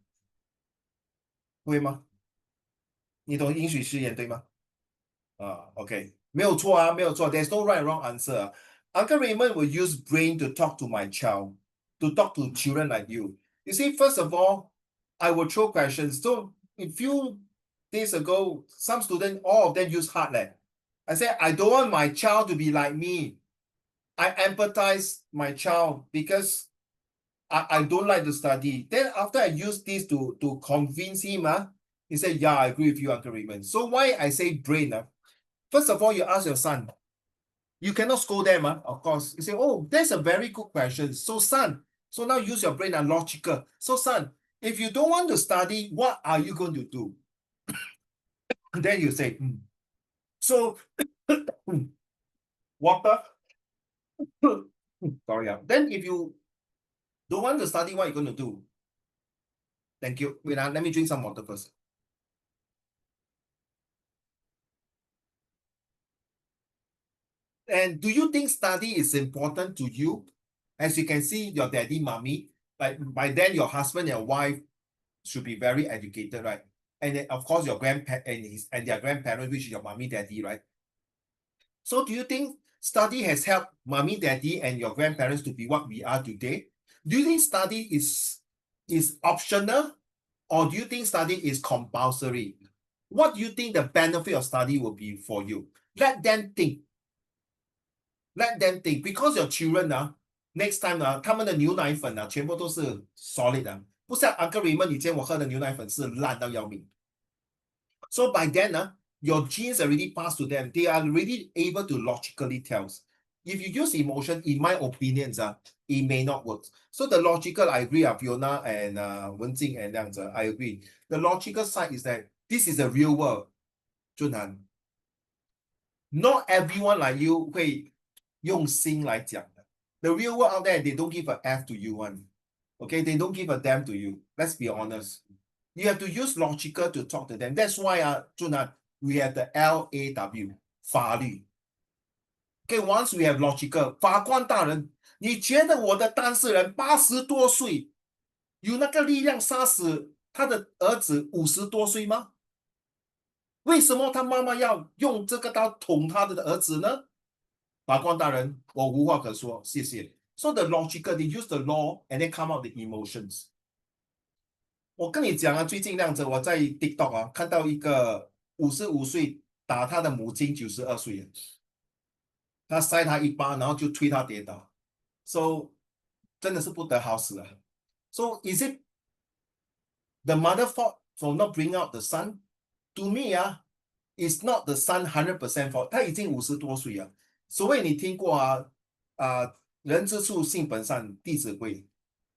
会吗？你懂饮水思源对吗？OK，没有错啊，没有错。There's no right or wrong answer 啊。Uncle Raymond will use brain to talk to my child, to talk to children like you. You see, first of all, I will throw questions. So a few days ago, some students, all of them use heart. I said, I don't want my child to be like me. I empathize my child because I don't like to study. Then after I use this to convince him, he said, yeah, I agree with you, Uncle Raymond. So why I say brain? First of all, you ask your son. You cannot scold them, of course. You say, oh, that's a very good question. So son, so now use your brain and logical. So son, if you don't want to study, what are you going to do? Then you say, so water. Sorry. Then if you don't want to study, what are you going to do? Thank you. Wait, let me drink some water first. And do you think study is important to you? As you can see, your daddy, mommy, like by then your husband and wife should be very educated, right? And then of course your grandparents and their grandparents, which is your mommy, daddy, right? So do you think study has helped mommy, daddy, and your grandparents to be what we are today? Do you think study is optional, or do you think study is compulsory? What do you think the benefit of study will be for you? Let them think. Let them think, because your children next time 他们的牛奶粉全部都是 solid 不像 Uncle Raymond 以前我喝的牛奶粉是烂到要命。So by then your genes already passed to them. They are really able to logically tell. If you use emotion, in my opinions, it may not work. So the logical, I agree, Fiona and Wenjing and Liang Zhe, I agree. The logical side is that this is a real world, Junhan. Not everyone like you 会用心来讲的。The real world out there, they don't give a F to you one. Okay, they don't give a damn to you. Let's be honest. You have to use logical to talk to them. That's why, Junhan, we have the LAW, 法律。Okay, once we have logical, 法官大人，你觉得我的当事人80多岁，有那个力量杀死他的儿子50多岁吗？为什么他妈妈要用这个刀捅他的儿子呢？法官大人，我无话可说，谢谢。So the logical, they use the law and then come out the emotions. 我跟你讲最近亮着我在 TikTok 看到一个55岁打他的母亲92岁，他塞他一巴，然后就推他跌倒。So 真的是不得好死啊。So is it the mother fault for not bring out the son? To me, it's not the son 100% fault. 他已经50多岁了。所谓你听过人之初性本善，弟子规。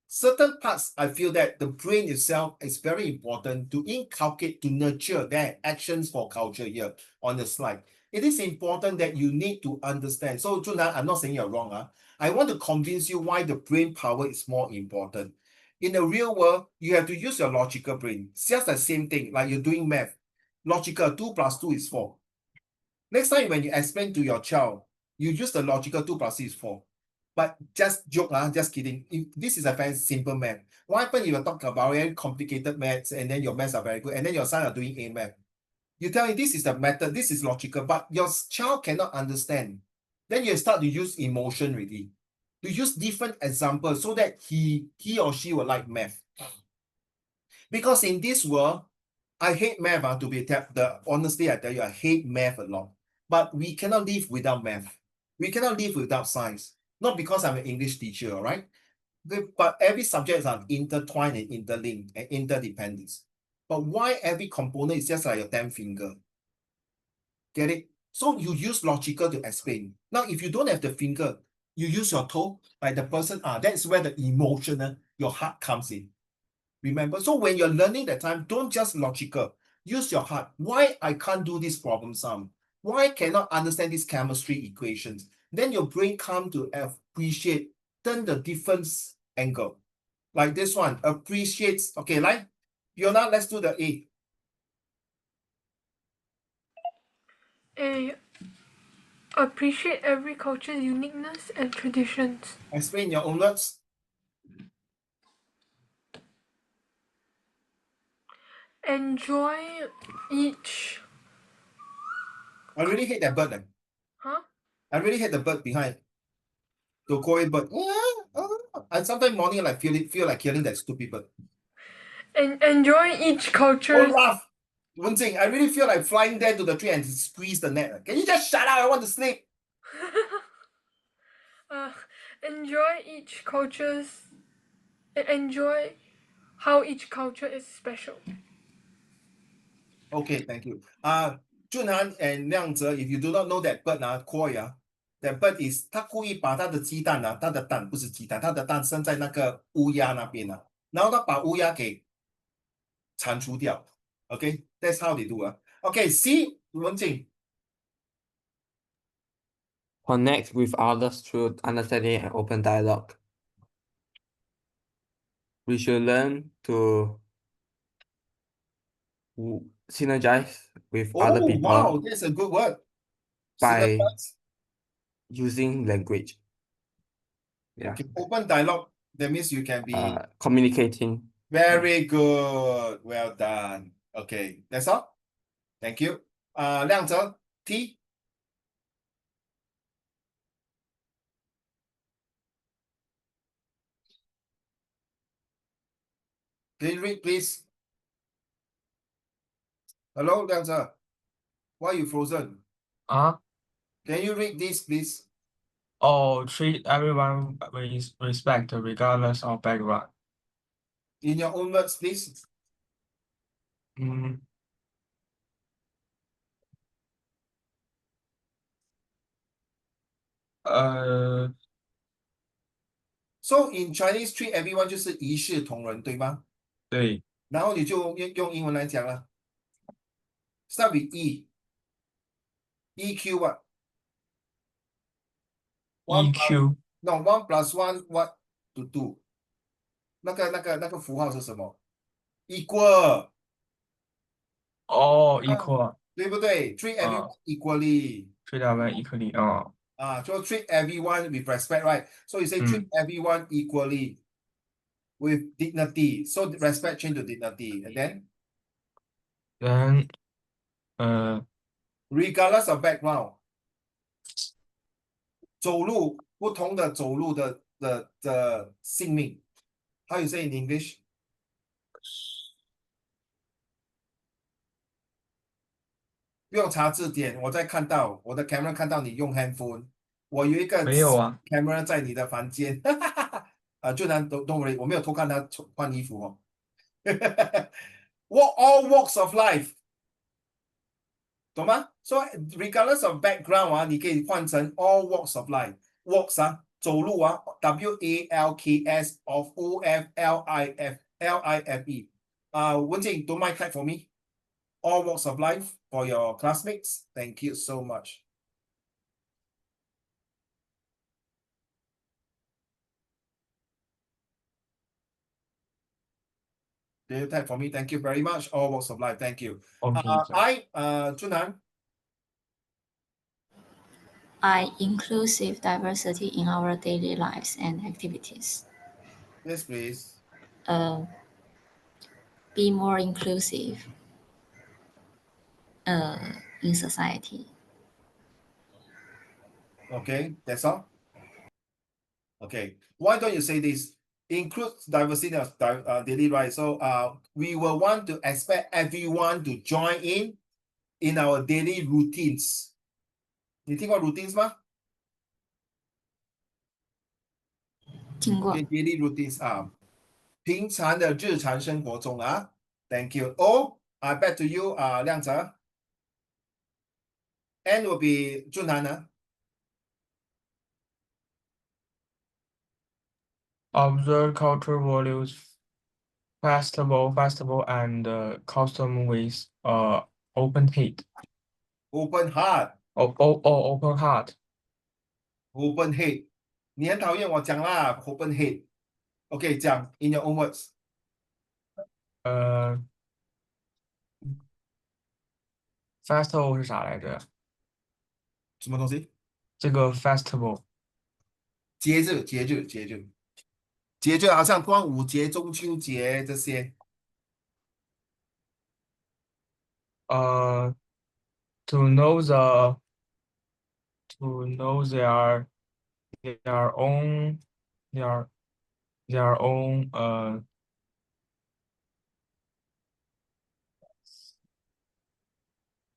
certain parts, I feel that the brain itself is very important to inculcate, to nurture their actions for culture here on the slide. It is important that you need to understand. So, Junan, I'm not saying you're wrong. I want to convince you why the brain power is more important. In the real world, you have to use your logical brain. It's just the same thing, like you're doing math. Logical, 2 plus 2 is 4. Next time when you explain to your child, you use the logical 2 plus 2 is 4. But just joke, just kidding. If this is a very simple math. What happens if you talk about very complicated maths and then your maths are very good and then your son are doing A math? You tell him this is the method, this is logical, but your child cannot understand. Then you start to use emotion already. To use different examples so that he or she will like math. Because in this world, I hate math. Honestly, I tell you, I hate math a lot. But we cannot live without math. We cannot live without science. Not because I'm an English teacher, all right? But every subject are intertwined and interlinked and interdependent. But why every component is just like your 10 finger? Get it? So you use logical to explain. Now, if you don't have the finger, you use your toe, like the person, that's where the emotional, your heart comes in. Remember? So when you're learning that time, don't just logical. Use your heart. Why I can't do this problem sum? Why cannot understand these chemistry equations? Then your brain come to appreciate, turn the difference angle. Like this one, appreciates. Okay, like, Fiona, let's do the A. A. Appreciate every culture's uniqueness and traditions. Explain your own words. Enjoy each. I really hate that bird. Huh? I really hate the bird behind. The Korean bird. I sometimes morning like feel like killing that stupid bird. Enjoy each culture's. Don't laugh. Wenjing, I really feel like flying there to the tree and squeeze the net. Can you just shut up? I want to sleep. Enjoy each culture's. Enjoy how each culture is special. Okay, thank you. Junhan and Liang Zhe, if you do not know that bird, koi, that bird is 他故意把他的鸡蛋他的蛋不是鸡蛋，他的蛋生在那个乌鸦那边然后他把乌鸦给铲除掉。Okay, that's how they do. Okay, C, Wenjing. Connect with others through understanding and open dialogue. We should learn to synergize with other Oh, people wow, that's a good word. by Synergize. using language. Yeah. Okay, open dialogue. That means you can be communicating. very good. Well done. Okay, that's all. Thank you. Liang Zhe, T. Can you read, please? Hello, Liang Zhe. Why are you frozen? Can you read this, please? Treat everyone with respect regardless of background. In your own words, please. So in Chinese, treat everyone 就是一视同仁，对吗？对。然后你就用英文来讲了。Start with E. EQ what? EQ. No, 1 plus 1 what to do? 那个符号是什么 ？Equal. equal. 对不对 ？Treat everyone equally. Treat everyone equally. So treat everyone with respect, right? So you say treat everyone equally with dignity. So respect change to dignity. And then? Regardless of background. 走路不同的走路的性命。How you say in English? 不用查字典，我在看到我的 camera 看到你用 handphone， 我有一个没有啊 camera 在你的房间，就难don't worry， 我没有偷看他换衣服哦。all walks of life， 懂吗？ So regardless of background 你可以换成 all walks of life。walks 走路啊，WALKS of OFLIFE。文静 don't mind clap for me. All walks of life for your classmates. Thank you so much. Did you type for me? Thank you very much. All walks of life. Thank you. Okay, Junan. Inclusive diversity in our daily lives and activities. Yes, please. Be more inclusive in society. Okay, that's all. Okay, why don't you say this? Include diversity of daily life. So we will want to expect everyone to join in our daily routines. 你听过 routines 吗？听过。Okay, daily routines 平常的日常生活中啊。Thank you. O, back to you, 亮泽。N will be 俊涵呢。observe cultural values, festival and custom with open heart. Open heart. Open heart. Open head. 你很讨厌我讲啦 ，open head。OK， 讲 in your own words。festival 是啥来着？什么东西？这个 festival 节日，好像端午节、中秋节这些。to know their own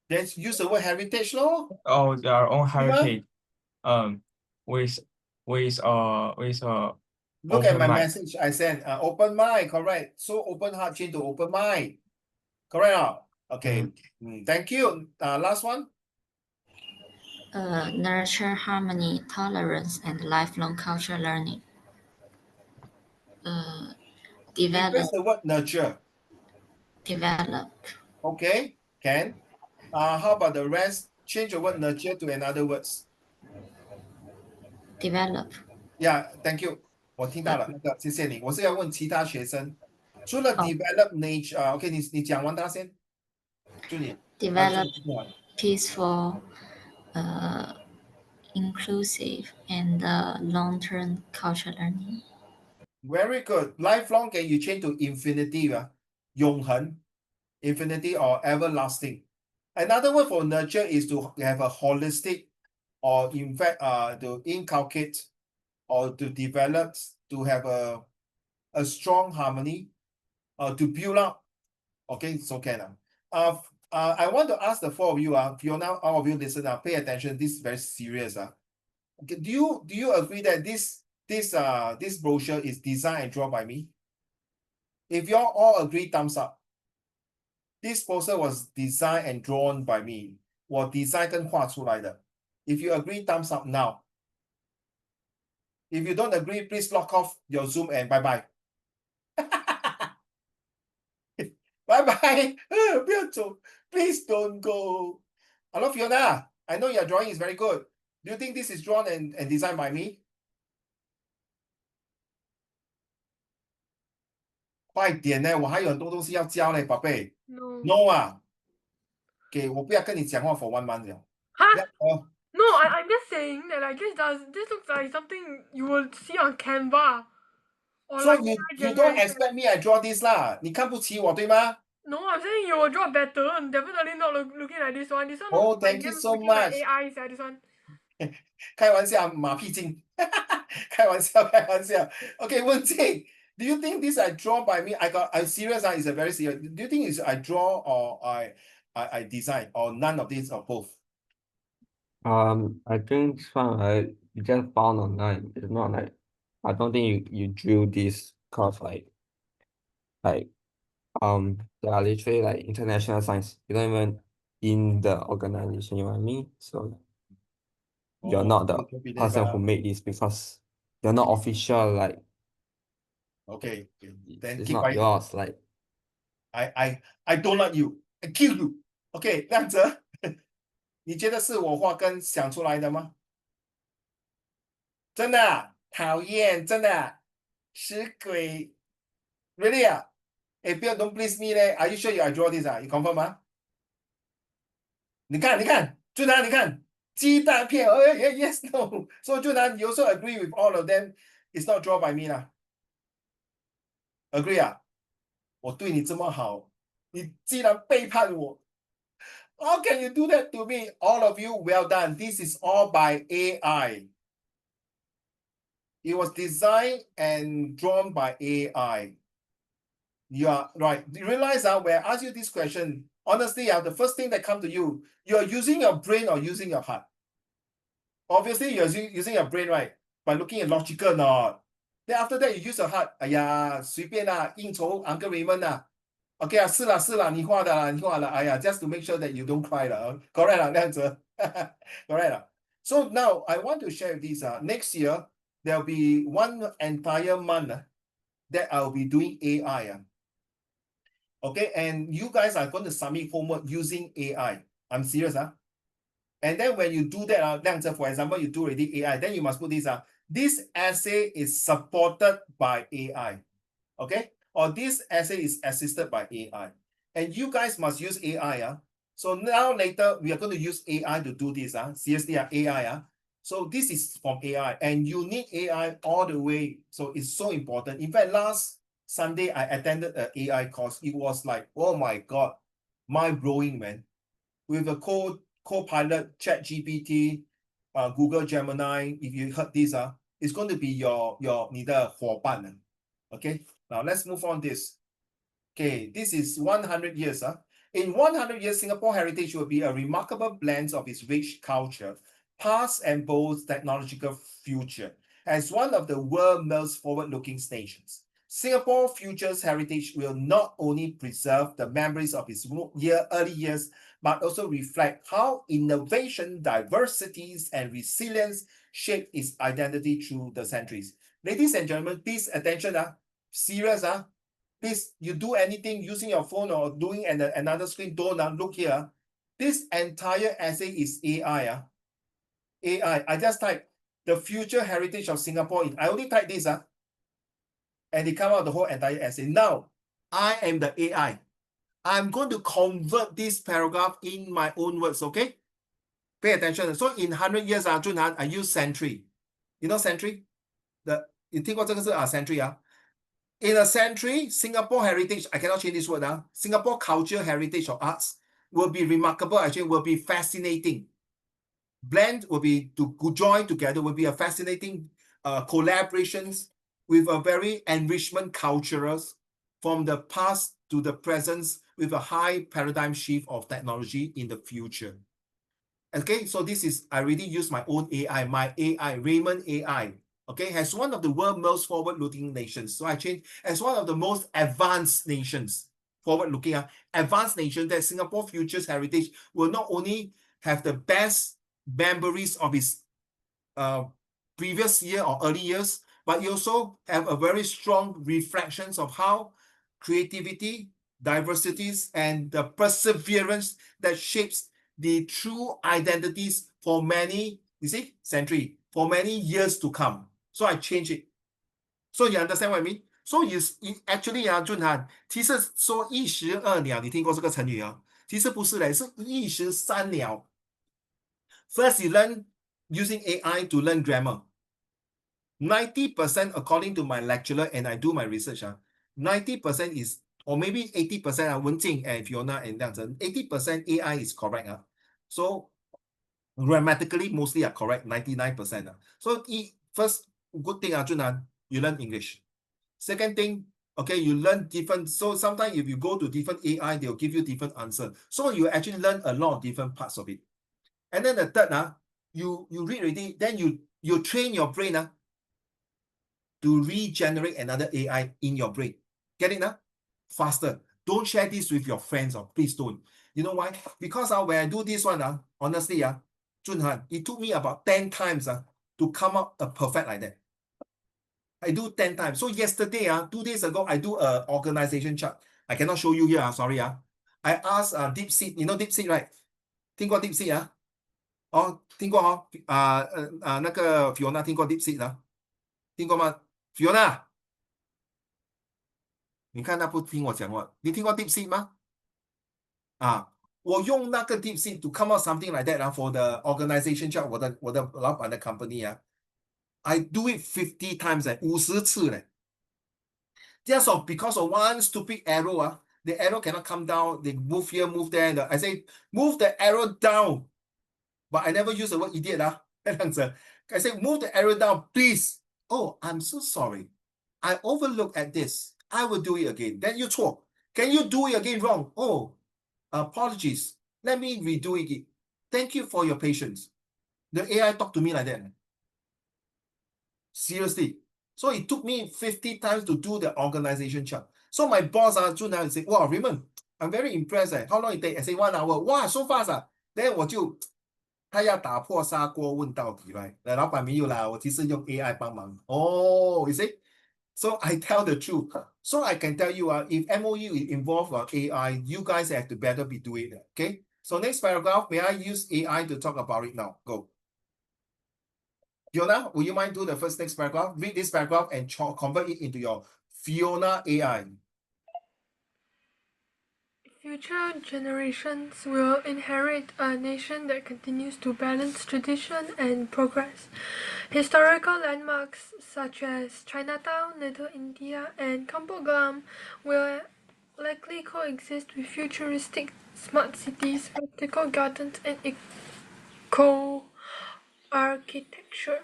Let's use the word heritage 咯。their own 对吗 heritage. With Look at open my mind. message I sent. Open mind, correct. So open heart change to open mind. Correct or Okay. Thank you. Last one. Nurture harmony, tolerance, and lifelong cultural learning. Replace the word nurture. Develop. Okay, can. How about the rest? Change the word nurture to another words. Develop. Yeah, thank you. 我听到了，那个谢谢你。我是要问其他学生，除了 develop nature OK， 你讲完他先，就你。Develop peaceful, inclusive, and long-term cultural learning. Very good. Lifelong can you change to infinity 永恒 infinity or everlasting. Another word for nurture is to have a holistic or in fact to inculcate or to develop to have a strong harmony to build up. Okay, so can I want to ask the four of you Fiona, all of you listen pay attention. This is very serious okay, do you agree that this brochure is designed and drawn by me? If you all agree, thumbs up. This poster was designed and drawn by me. 我 design 跟画出来的。If you agree, thumbs up now. If you don't agree, please lock off your Zoom and bye bye. Bye bye. 不要走 Please don't go. Hello, Fiona. I know your drawing is very good. Do you think this is drawn and designed by me? 快点呢，我还有很多东西要教呢，宝贝。No 啊。给我不要跟你讲话 for 1 month 了。Huh? No, I'm just saying that I guess this looks like something you will see on Canva. Or So like you don't expect me I draw this 啦？你看不起我对吗？ No, I'm saying you will draw better. Definitely not looking like this one. This one Oh, looks like thank you them so looking like much. AI, this one. 开玩笑，马屁精，开玩笑。Okay, 文静 do you think this I draw by me? I'm serious. It's a very serious. Do you think it's I draw or I design or none of these or both? I think this one you just found online. It's not like I don't think you drew this cause like they are literally like international science. You don't even in the organization, you know what I mean? So you're not the person who made this because they're not official, like Okay, then it's keep not quiet. yours. Like I don't like you. I kill you. OK，亮泽，你觉得是我话跟想出来的吗？真的啊讨厌，真的啊死鬼，really 啊？哎，不要 don't please me 嘞。Are you sure I draw this 啊？You confirm 吗？你看，俊南，你看鸡蛋片，yes no。So 俊南，you also agree with all of them? It's not drawn by me 啦。Agree 啊？我对你这么好，你竟然背叛我。How can you do that to me? All of you, well done. This is all by AI. It was designed and drawn by AI. You are right. You realize when I ask you this question, honestly, the first thing that comes to you, you're using your brain or using your heart? Obviously, you're using your brain, right? By looking at logical not. Then after that, you use your heart. 哎呀，随便啦，应酬 Uncle Raymond 啦。OK 啊，是啦，你画的啦，你画了。哎呀 just to make sure that you don't cry 了。Correct 啦，这样子。Correct 啦。So now I want to share this. Next year, there'll be one entire month that I'll be doing AI. Okay, and you guys are going to submit homework using AI. I'm serious. And then when you do that, for example, you do already AI, then you must put this. This essay is supported by AI. Okay, or this essay is assisted by AI. And you guys must use AI. So now later, we are going to use AI to do this. Seriously, AI. So this is from AI, and you need AI all the way. So it's so important. In fact, last Sunday, I attended an AI course. It was like, oh my God, mind-blowing, man. With a co-pilot, ChatGPT, Google Gemini, if you heard this, it's going to be你的伙伴. Okay, now let's move on this. Okay, this is 100 years. In 100 years, Singapore heritage will be a remarkable blend of its rich culture, past and bold technological future. As one of the world's most forward-looking nations, Singapore Future's heritage will not only preserve the memories of its early years, but also reflect how innovation, diversities, and resilience shaped its identity through the centuries. Ladies and gentlemen, please attention. Serious. Please, you do anything using your phone or doing another screen, don't look here. This entire essay is AI. AI. I just type the future heritage of Singapore. I only type this. And it come out the whole entire essay. Now, I am the AI. I'm going to convert this paragraph in my own words, okay? Pay attention. So in 100 years, Junhan, I use century. You know century? You think what's a century? In a century, Singapore heritage, I cannot change this word. Singapore culture, heritage, or arts will be remarkable, actually, will be fascinating. Blend will be to join together, will be a fascinating collaborations with a very enrichment cultures from the past to the present with a high paradigm shift of technology in the future. Okay, so this is, I really use my own AI, my AI, Raymond AI. Okay, as one of the world's most forward-looking nations. So I changed as one of the most advanced nations, forward-looking, advanced nation, that Singapore Future's heritage will not only have the best memories of its previous year or early years, but you also have a very strong reflections of how creativity, diversities, and the perseverance that shapes the true identities for many, century, for many years to come. So I change it. So you understand what I mean? So you actually 俊涵，其实说一石二鸟，你听过这个成语啊？其实不是嘞，是一石三鸟。First, you learn using AI to learn grammar. 90% according to my lecturer, and I do my research, 90% is, or maybe 80%, Wenjing and Fiona and 80% AI is correct. So grammatically, mostly are correct, 99%. So first good thing, Junan, you learn English. Second thing, okay, you learn different. So sometimes if you go to different AI, they'll give you different answer. So you actually learn a lot of different parts of it. And then the third, you read already, then you train your brain to regenerate another AI in your brain. Get it now? Faster. Don't share this with your friends, or please don't. You know why? Because when I do this one, honestly, Junhan, it took me about 10 times to come up a perfect like that. I do 10 times. So yesterday, 2 days ago, I do a organization chart. I cannot show you here, sorry. I asked DeepSeek, you know DeepSeek, right? 听过 DeepSeek 啊？哦，听过哦。那个 Fiona 听过 DeepSeek 啊？听过吗？Fiona，你看他不听我讲话，你听过 DeepSeek 吗？我用那个 DeepSeek to come out something like that for the organization chart，我的老板的 company I do it 50 times 50次嘞。Just because of one stupid arrow, the arrow cannot come down. They move here, move there. I say, move the arrow down. But I never use the word idiot. I say, move the arrow down, please. Oh, I'm so sorry. I overlook at this. I will do it again. Then you talk. Can you do it again wrong? Oh, apologies. Let me redo it. Thank you for your patience. The AI talk to me like that. Seriously. So it took me 50 times to do the organization chart. So my boss, Jun, say, wow, Raymond, I'm very impressed. How long it take? I say 1 hour. Wow, so fast. Then 他要打破砂锅问到底 right？ 老板没有啦，我其实用 AI 帮忙。you see? So I tell the truth. So I can tell you, if MOU is involved AI, you guys have to better be doing it. Okay? So next paragraph, may I use AI to talk about it now? Go. Fiona, will you mind do the next paragraph? Read this paragraph and convert it into your Fiona AI. Future generations will inherit a nation that continues to balance tradition and progress. Historical landmarks such as Chinatown, Little India, and Kampong Glam will likely coexist with futuristic smart cities, vertical gardens, and eco-architecture.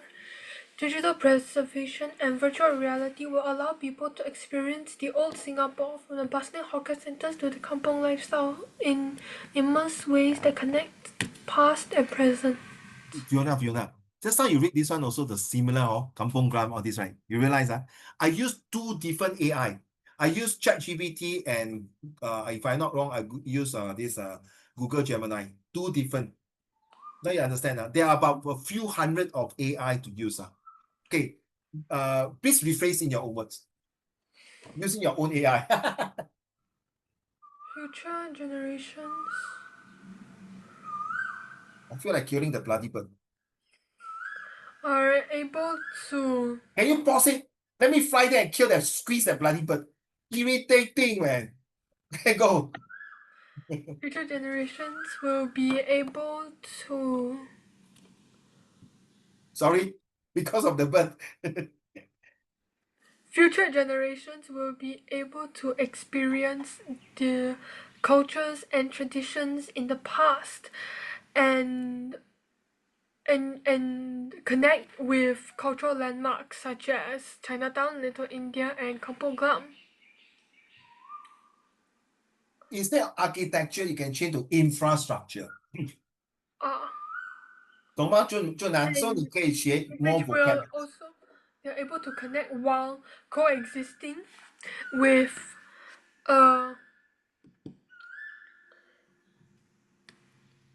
Digital preservation and virtual reality will allow people to experience the old Singapore, from the bustling hawker centers to the kampong lifestyle, in immersive ways that connect past and present. Fiona, just now you read this one also, the similar Kampong Glam, all this, right? You realize I use 2 different AI. I use ChatGPT and if I'm not wrong, I use this Google Gemini. 2 different. Now you understand. There are about a few hundred of AI to use. Okay. Please rephrase in your own words. Using your own AI. Future generations I feel like killing the bloody bird. are able to Can you pause it? Let me fly there and kill that, squeeze that bloody bird. Irritating, man. Okay, go. future generations will be able to Sorry, because of the bird. future generations will be able to experience the cultures and traditions in the past and connect with cultural landmarks such as Chinatown, Little India, and Kampong Glam. Instead of architecture, you can change to infrastructure. 懂吗？就难，所以你可以学 more Which will vocab. also they're able to connect while coexisting with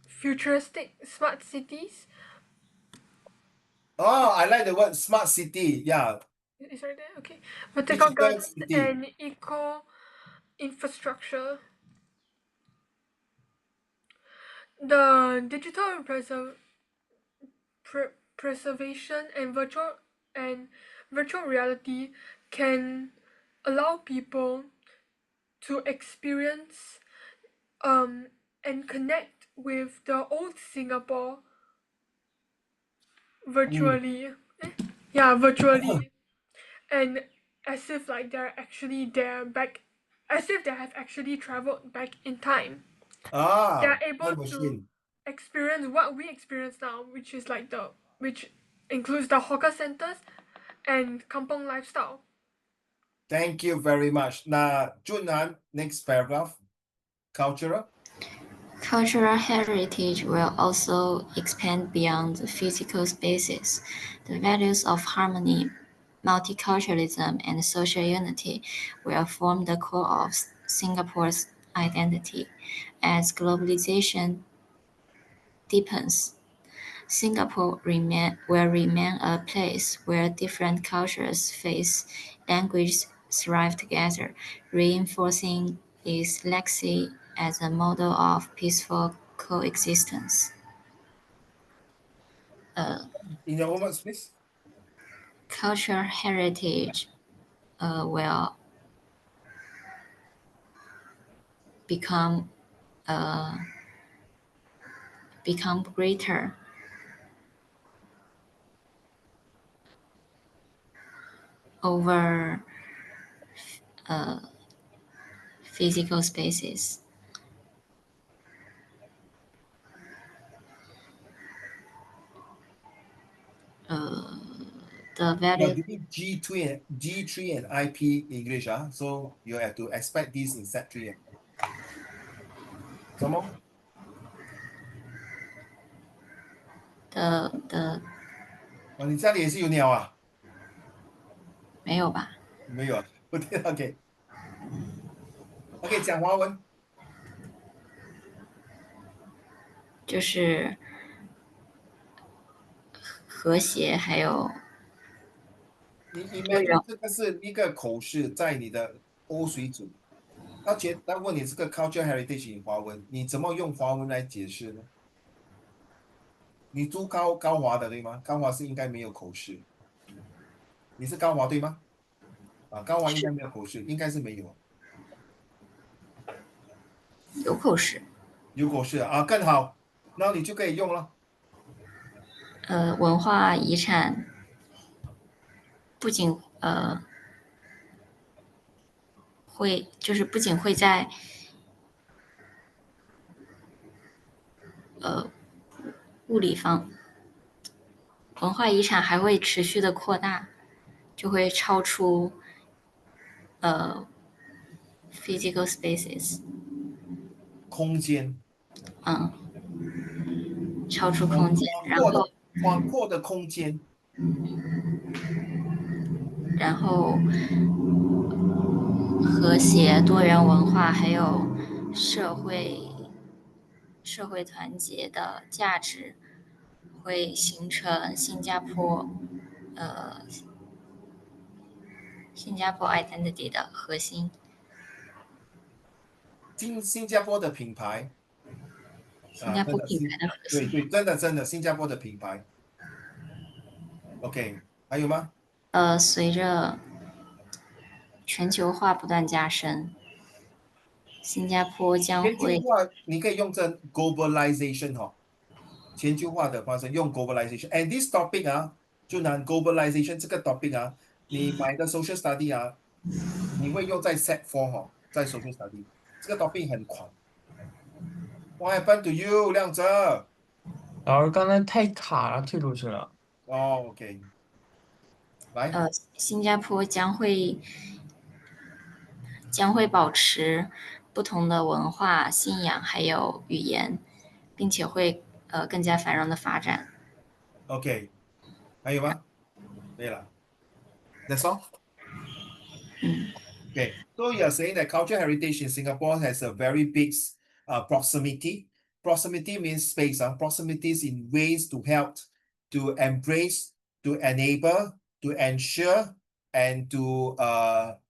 futuristic smart cities. Oh, I like the word smart city. Yeah, Is right there? Okay. Vertical digital gardens city. and eco infrastructure. The digital preservation and virtual reality can allow people to experience and connect with the old Singapore virtually. Virtually. And as if like they're actually there back, as if they have actually traveled back in time. They're able to experience what we experience now, which is like which includes the hawker centers and kampong lifestyle. Thank you very much. Now, Junan, next paragraph. Cultural. Cultural heritage will also expand beyond the physical spaces. The values of harmony, multiculturalism, and social unity will form the core of Singapore's identity. As globalization deepens, Singapore will remain a place where different cultures, faiths, languages thrive together, reinforcing its legacy as a model of peaceful coexistence. In your own words, please. Cultural heritage will become greater over physical spaces. The You're value doing G3 and IP English, so you have to expect this in set 3. Some more? 的你家里也是有鸟啊？没有吧？没有啊？OK， OK，讲华文。就是和谐，还有你多元 imagine 这个是一个口试，在你的 O 水准，他问你这个 culture heritage in 华文，你怎么用华文来解释呢？你读高华的对吗？高华是应该没有口试，你是高华对吗？高华应该没有口试，应该是没有，有口试。有口试更好，那你就可以用了。文化遗产不仅不仅会在物理方，文化遗产还会持续的扩大，就会超出physical spaces，空间，超出空间，广阔的空间，然后和谐、多元文化还有社会团结的价值，会形成新加坡identity 的核心。新加坡的品牌新加真的坡品牌的核心。对，真的新加坡的品牌。OK，还有吗？随着全球化不断加深，新加坡将全球会化你可以用这 globalization 全球化的方式用 globalization。And this topic 就拿 globalization 这个 topic 你买的 social study 你会用在 set four 在 social study 这个 topic 很宽。What happened to you，亮哲？老师刚才太卡了，退出去了。OK，来，新加坡将会保持不同的文化、信仰还有语言，并且会更加繁荣的发展。OK，还有吗？没了，That's all。Okay, so you are saying that cultural heritage in Singapore has a very big proximity. Proximity means space. Proximities in ways to help, to embrace, to enable, to ensure, and to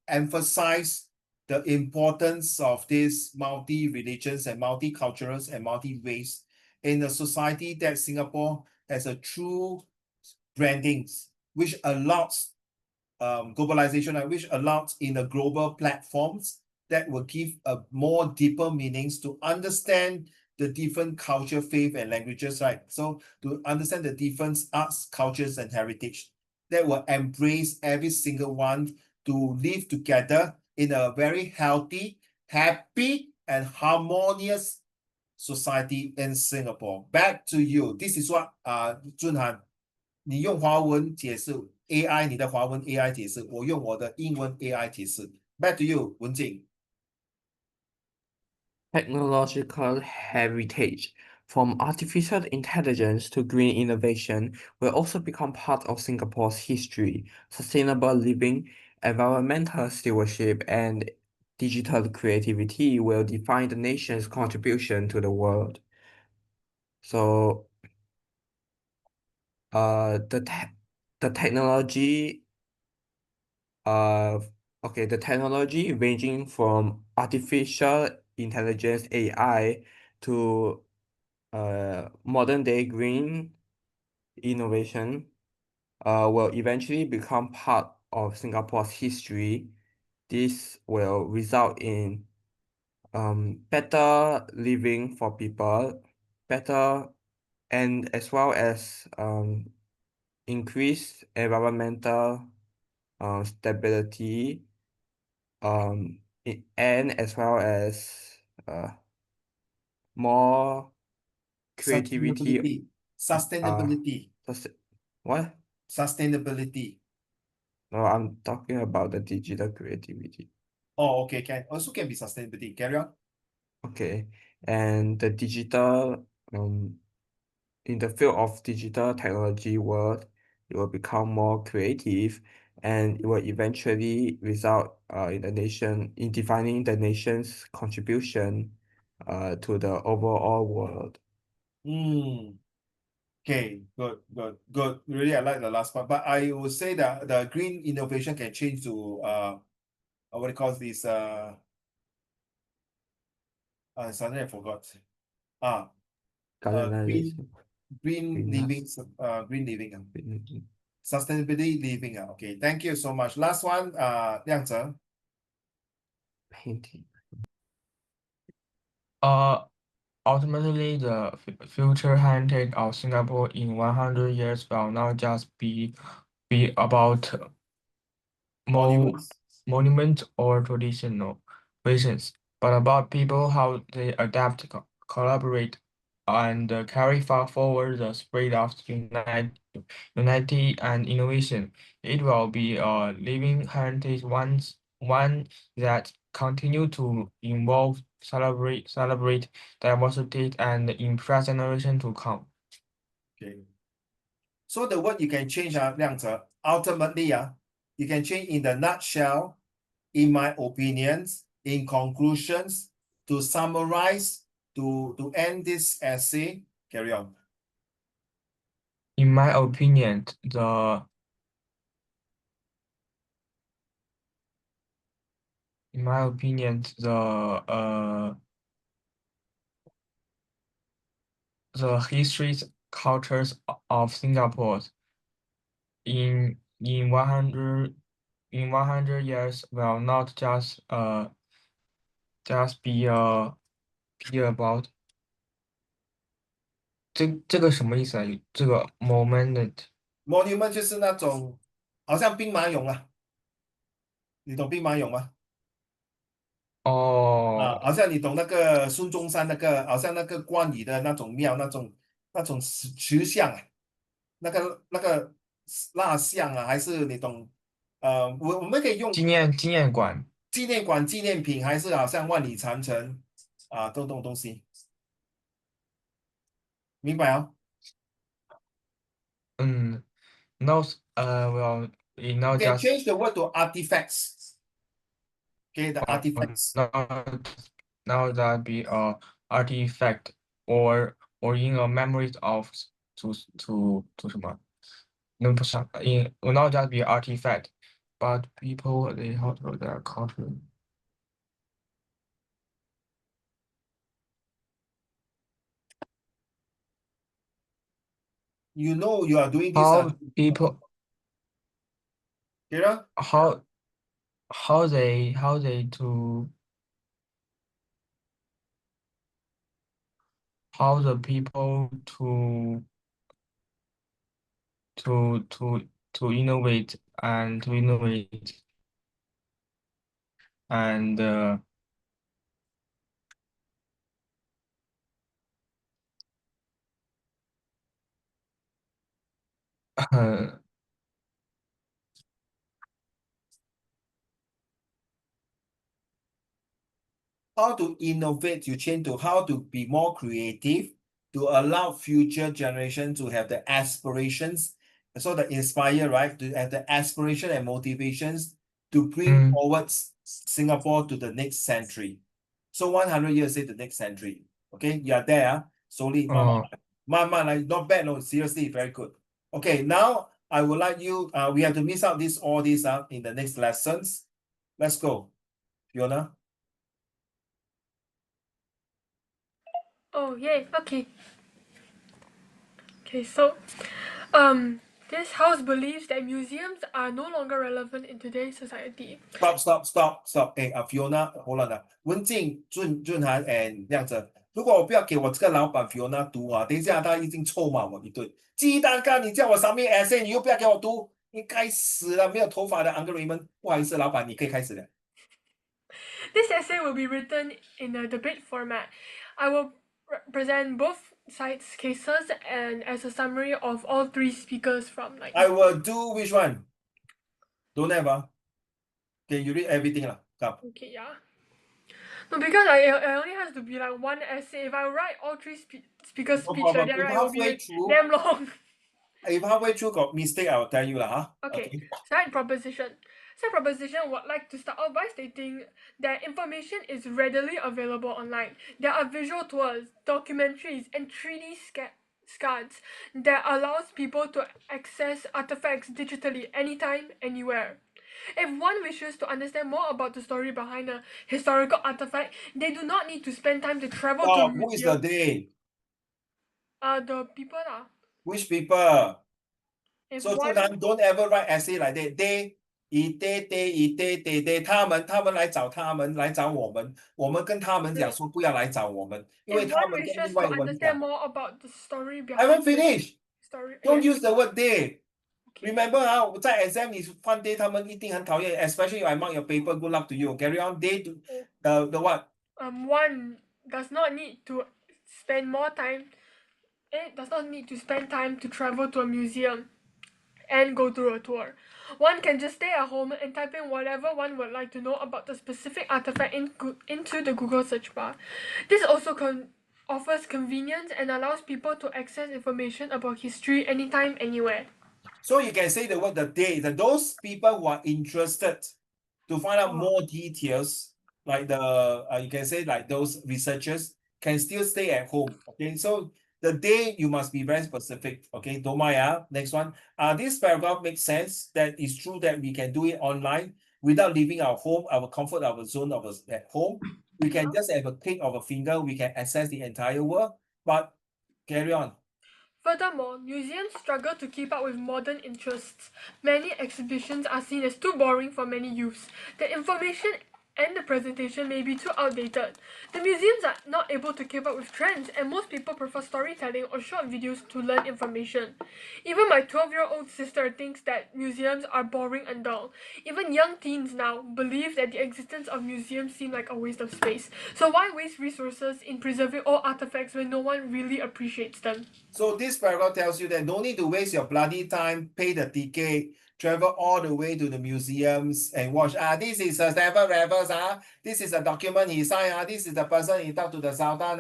emphasize the importance of these multi-religions and multiculturals and multi-race in a society that Singapore has a true branding, which allows globalization, which allows in the global platforms that will give a more deeper meanings to understand the different culture, faith, and languages, right? So to understand the different arts, cultures, and heritage that will embrace every single one to live together in a very healthy, happy, and harmonious society in Singapore. Back to you. This is what Junhan 你用华文解释 AI，你的华文 AI 解释，我用我的英文 AI 解释。Back to you，文静。Technological heritage, from artificial intelligence to green innovation, will also become part of Singapore's history. Sustainable living, environmental stewardship, and digital creativity will define the nation's contribution to the world. So the technology the technology ranging from artificial intelligence AI to modern day green innovation will eventually become part of Singapore's history. This will result in better living for people, better and as well as increased environmental stability and as well as more creativity Sustainability. what? Sustainability. No, I'm talking about the digital creativity. Oh, okay, can be sustainability. Carry on. Okay, and the digital in the field of digital technology world, it will become more creative and it will eventually result in defining the nation's contribution to the overall world. Okay, good. Really, I like the last part, but I would say that the green innovation can change to what do you call this? Suddenly I forgot. Green Green living, sustainability living. Okay, thank you so much. Last one, Liang Zhe. painting. Ultimately, the future heritage of Singapore in 100 years will not just be about Monuments. monuments or traditional visions, but about people, how they adapt, collaborate, and carry forward the spirit of unity and innovation. It will be a living heritage, one that continue to evolve, celebrate diversity, and impress generation to come. Okay. So the word you can change, Liang Zhe, ultimately, you can change in the nutshell, in my opinions, in conclusions, to summarize, to end this essay. Carry on. In my opinion, the histories, cultures of Singapore in 100 years will not just be about 这个什么意思啊？这个 moment Monument 就是那种好像兵马俑啊，你懂兵马俑吗？好像你懂那个孙中山那个，好像那个关羽的那种庙，那种石像啊，那个蜡像啊，还是你懂？我们可以用纪念馆。纪念馆纪念品，还是好像万里长城这种东西，明白哦？No, well, You can just change the word to artifacts. Okay, the artifacts. now that be a artifact or in a memory of to 什么？那不是 will not just be artifact, but people they hold their culture. You know you are doing this. How people Kira? how they to how the people to innovate and and How to innovate, you change to how to be more creative, to allow future generation to have the aspirations, so the inspire, right? To have the aspiration and motivations to bring forward Singapore to the next century. So 100 years say the next century. Okay, you are there. Slowly, 慢慢来, not bad, no, seriously, very good. Okay, now I would like you, we have to miss out all these in the next lessons. Let's go, Fiona. Oh, yay. Okay. Okay, so, this house believes that museums are no longer relevant in today's society. Stop. Hey, Fiona, hold on 文静、俊涵 and 亮哲，如果我不要给我这个老板 Fiona 读等一下他一定臭骂我一顿。鸡蛋糕，你叫我 submit essay，你又不要给我读，你该死了，没有头发的 Uncle Raymond。不好意思，老板，你可以开始了。This essay will be written in a debate format. I will present both sides' cases and as a summary of all three speakers from like. I will do which one? Don't have Okay, you read everything Come. Okay, yeah. No, because I only has to be like one essay. If I write all three speakers' No speech problem. like that, If right, it will be halfway like through- damn long. If halfway through got mistake, I will tell you Okay. Side proposition. Side proposition would like to start off by stating that information is readily available online. There are visual tours, documentaries, and 3D scans that allows people to access artifacts digitally anytime, anywhere. If one wishes to understand more about the story behind a historical artifact, they do not need to spend time to travel to a Who is the museum. they? The people Which people? If So one don't ever write essay like that. They, 他们来找我们，我们跟他们讲说不要来找我们，因为 if 他 one 们跟 wishes 另 to 外一个人 understand 讲。 more about the story I behind haven't the finished. story, Don't yes. use the word they. Okay. Remember 在 exam 你放 they 他们一定很讨厌 especially if I mark your paper, good luck to you. Carry on. They do the what? One does not need to spend more time. It does not need to spend time to travel to a museum and go through a tour. One can just stay at home and type in whatever one would like to know about the specific artifact into the Google search bar. This also offers convenience and allows people to access information about history anytime, anywhere. So you can say the word the they, those people who are interested to find out more details, like the you can say like those researchers can still stay at home. Okay, so the day you must be very specific. Okay, don't mind. Next one. This paragraph makes sense. That it's true that we can do it online without leaving our home, our comfort, our zone of us at home. We can just have a click of a finger. We can access the entire world. But carry on. Furthermore, museums struggle to keep up with modern interests. Many exhibitions are seen as too boring for many youths. The information and the presentation may be too outdated. The museums are not able to keep up with trends, and most people prefer storytelling or short videos to learn information. Even my 12-year-old sister thinks that museums are boring and dull. Even young teens now believe that the existence of museums seems like a waste of space. So why waste resources in preserving old artifacts when no one really appreciates them? So this paragraph tells you that no need to waste your bloody time, pay the ticket, travel all the way to the museums and watch. This is a Seven Rebels. This is a document he signed. This is the person he talked to the Sultan.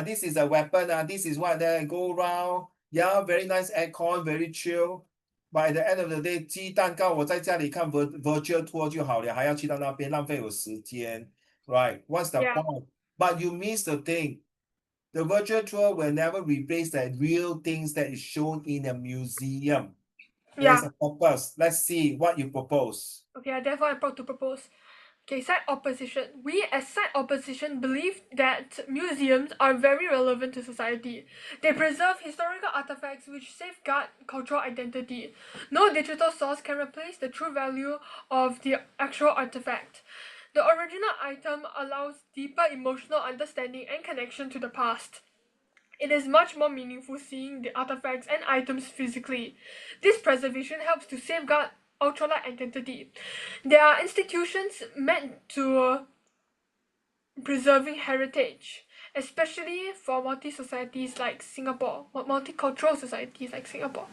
This is a weapon. This is what they go around. Yeah, very nice aircon, very chill. But at the end of the day, 鸡蛋糕我在家里看 virtual tour 就好了，还要去到那边浪费我时间。Right? What's the Yeah. point? But you miss the thing. The virtual tour will never replace the real things that is shown in a museum. There's Yeah. a purpose. Let's see what you propose. Okay, therefore I'm proud to propose. Okay, side opposition. We as side opposition believe that museums are very relevant to society. They preserve historical artifacts which safeguard cultural identity. No digital source can replace the true value of the actual artifact. The original item allows deeper emotional understanding and connection to the past. It is much more meaningful seeing the artifacts and items physically. This preservation helps to safeguard ultralight identity. There are institutions meant to preserving heritage, especially for multi-societies like Singapore, multicultural societies like Singapore.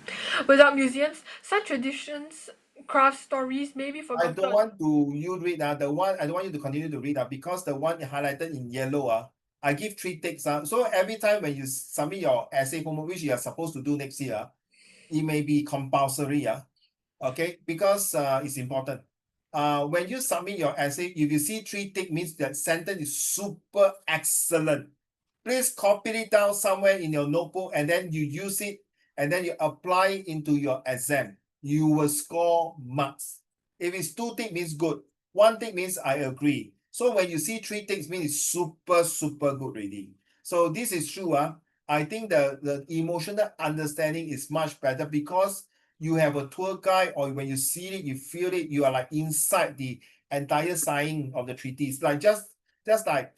Without museums, such traditions, craft stories may be I forgotten. don't want to you read the one I don't want you to continue to read because the one highlighted in yellow I give 3 takes so every time when you submit your essay homework which you are supposed to do next year, it may be compulsory okay, because it's important. When you submit your essay, if you see 3 tick means that sentence is super excellent. Please copy it down somewhere in your notebook and then you use it and then you apply into your exam, you will score marks. If it's 2 tick means good, 1 tick means I agree. So when you see 3 ticks means it's super, super good already. So this is true. I think the emotional understanding is much better because you have a tour guide, or when you see it, you feel it, you are like inside the entire signing of the treaties. Like just like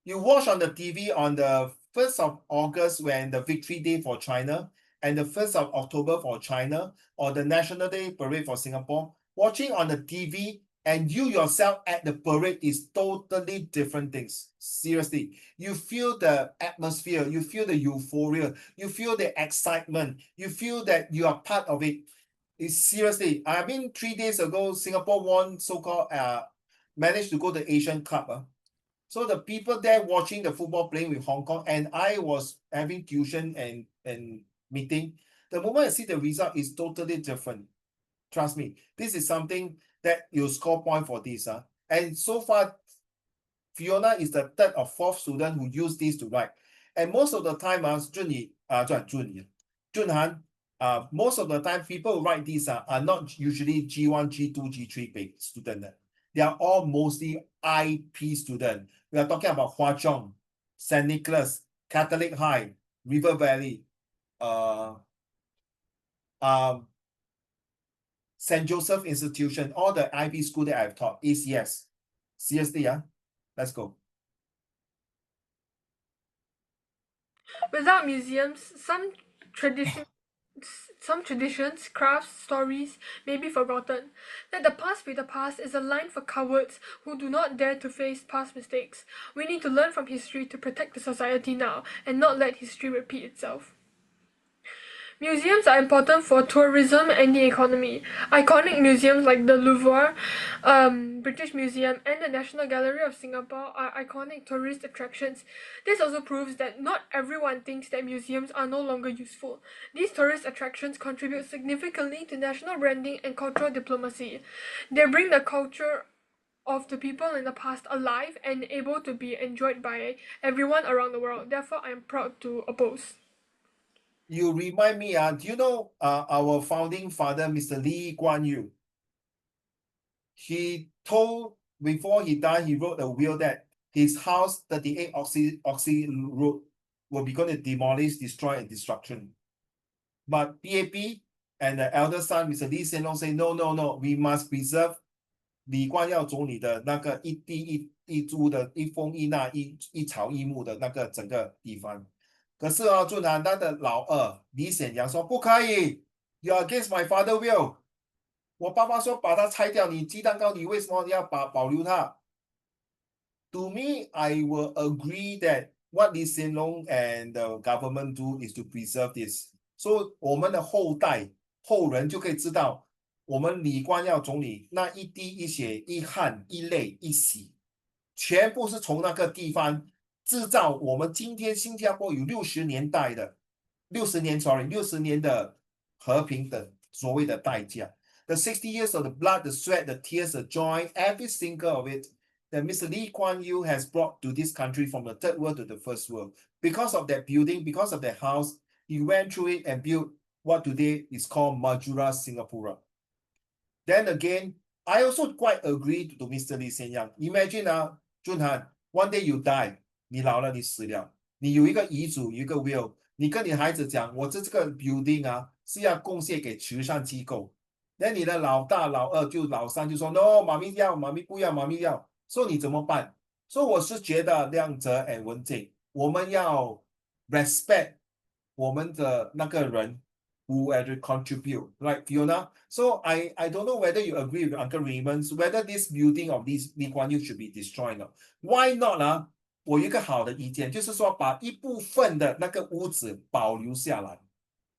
you watch on the TV on the 1st of August when the Victory Day for China and the 1st of October for China, or the National Day Parade for Singapore, watching on the TV and you yourself at the parade is totally different things. Seriously, you feel the atmosphere, you feel the euphoria, you feel the excitement, you feel that you are part of it. It's seriously, I mean, 3 days ago, Singapore won so-called managed to go to Asian Cup. So the people there watching the football playing with Hong Kong, and I was having tuition and meeting. The moment I see the result is totally different. Trust me, this is something that you score point for this. And so far, Fiona is the 3rd or 4th student who use this to write. And most of the time, Junhan, most of the time people who write these are not usually G1, G2, G3 student. They are all mostly IP student. We are talking about Hwa Chong, St. Nicholas, Catholic High, River Valley, St. Joseph Institution, all the IB school that I've taught, ACS. Seriously, let's go. Without museums, some traditions, crafts, stories may be forgotten. Let the past be the past is a line for cowards who do not dare to face past mistakes. We need to learn from history to protect the society now and not let history repeat itself. Museums are important for tourism and the economy. Iconic museums like the Louvre, British Museum, and the National Gallery of Singapore are iconic tourist attractions. This also proves that not everyone thinks that museums are no longer useful. These tourist attractions contribute significantly to national branding and cultural diplomacy. They bring the culture of the people in the past alive and able to be enjoyed by everyone around the world. Therefore, I am proud to oppose. You remind me, do you know our founding father, Mr. Lee Kuan Yew? He told, before he died, he wrote a will that his house, 38 Oxy Road, will be going to demolish, destroy, and destruction. But PAP and the elder son, Mr. Lee Hsien Loong, say, no, we must preserve 李光耀总理的那个一地一株的一风一纳一草一木的那个整个地方。可是俊涵他的老二李显阳说不可以 ，You are against my father will。我爸爸说把它拆掉，你鸡蛋糕你为什么要保留它 ？To me, I will agree that what Lee Hsien Loong and the government do is to preserve this. So 我们的后人就可以知道，我们李光耀总理那一滴一血一汗一泪一洗，全部是从那个地方制造。我们今天新加坡有60年的和平的所谓的代价。The 60 years of the blood, the sweat, the tears, the joy, every single of it that Mr. Lee Kuan Yew has brought to this country from the third world to the first world. Because of that building, because of that house, he went through it and built what today is called Majura Singapura. Then again, I also quite agree to Mr. Lee Hsien Loong. Imagine Junhan, one day you die, 你老了，你死了，你有一个遗嘱，有一个 will， 你跟你孩子讲，我这个 building 是要贡献给慈善机构。那你的老大、老二就老三就说 no， 妈咪要，妈咪不要，妈咪要，说你怎么办？所以我是觉得亮泽 and 文静，我们要 respect 我们的那个人 who actually contribute, right, Fiona? So I don't know whether you agree with Uncle Raymond, whether this building of this Lee Kuan Yew should be destroyed or not. Why not 我有一个好的意见，就是说把一部分的那个屋子保留下来，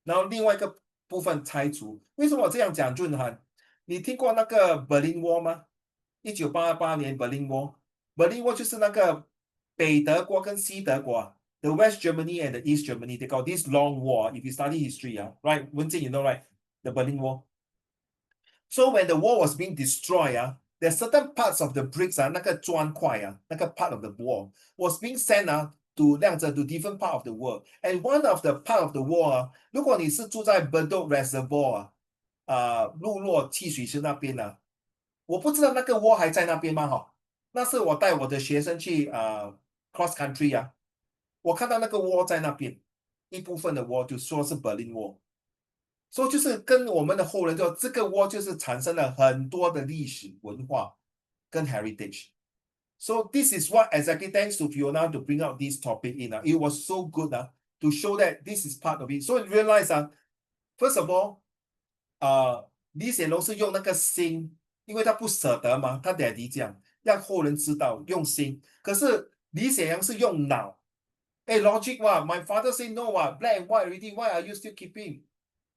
然后另外一个部分拆除。为什么我这样讲，俊涵？你听过那个 Berlin Wall 吗？1988年 Berlin Wall，Berlin Wall 就是那个北德国跟西德国，the West Germany and the East Germany, they got this long wall. If you study history, right, 文静 you know, right, the Berlin Wall. So when the wall was being destroyed, there's certain parts of the bricks 那个砖块那个 part of the wall was being sent to 两者 to different part of the world. And one of the part of the world 啊，如果你是住在 Bedok Reservoir 路洛汽水池那边呢，我不知道那个 wall 还在那边吗？哈，那是我带我的学生去cross country 啊，我看到那个 wall 在那边，一部分的 wall 就说是 Berlin Wall。所以就是跟我们的后人说，这个 wall 就是产生了很多的历史文化跟 heritage。So this is what exactly thanks to Fiona to bring out this topic in. It was so good to show that this is part of it. So you realize first of all, 李显龙是用那个心，因为他不舍得嘛，他 daddy 讲让后人知道用心。可是李显阳是用脑，logic 哇 ，my father say no 啊 ，black and white already, why are you still keeping?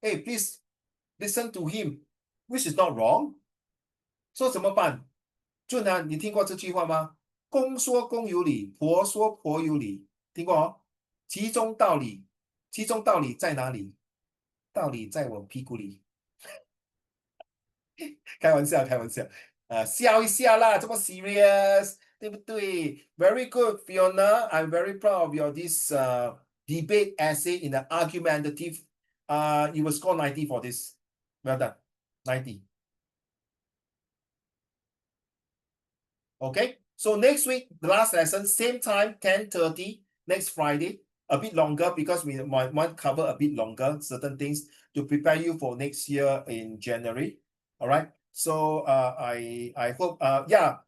Please listen to him, which is not wrong. 说怎么办？俊南，你听过这句话吗？公说公有理，婆说婆有理，听过哦？其中道理在哪里？道理在我屁股里。开玩笑，笑一下啦，这么 serious， 对不对 ？Very good, Fiona. I'm very proud of your this debate essay in the argumentative. You will score 90 for this. Well done, 90. Okay, so next week, the last lesson, same time, 10:30, next Friday. A bit longer because we might cover a bit longer certain things to prepare you for next year in January. All right. So I hope yeah,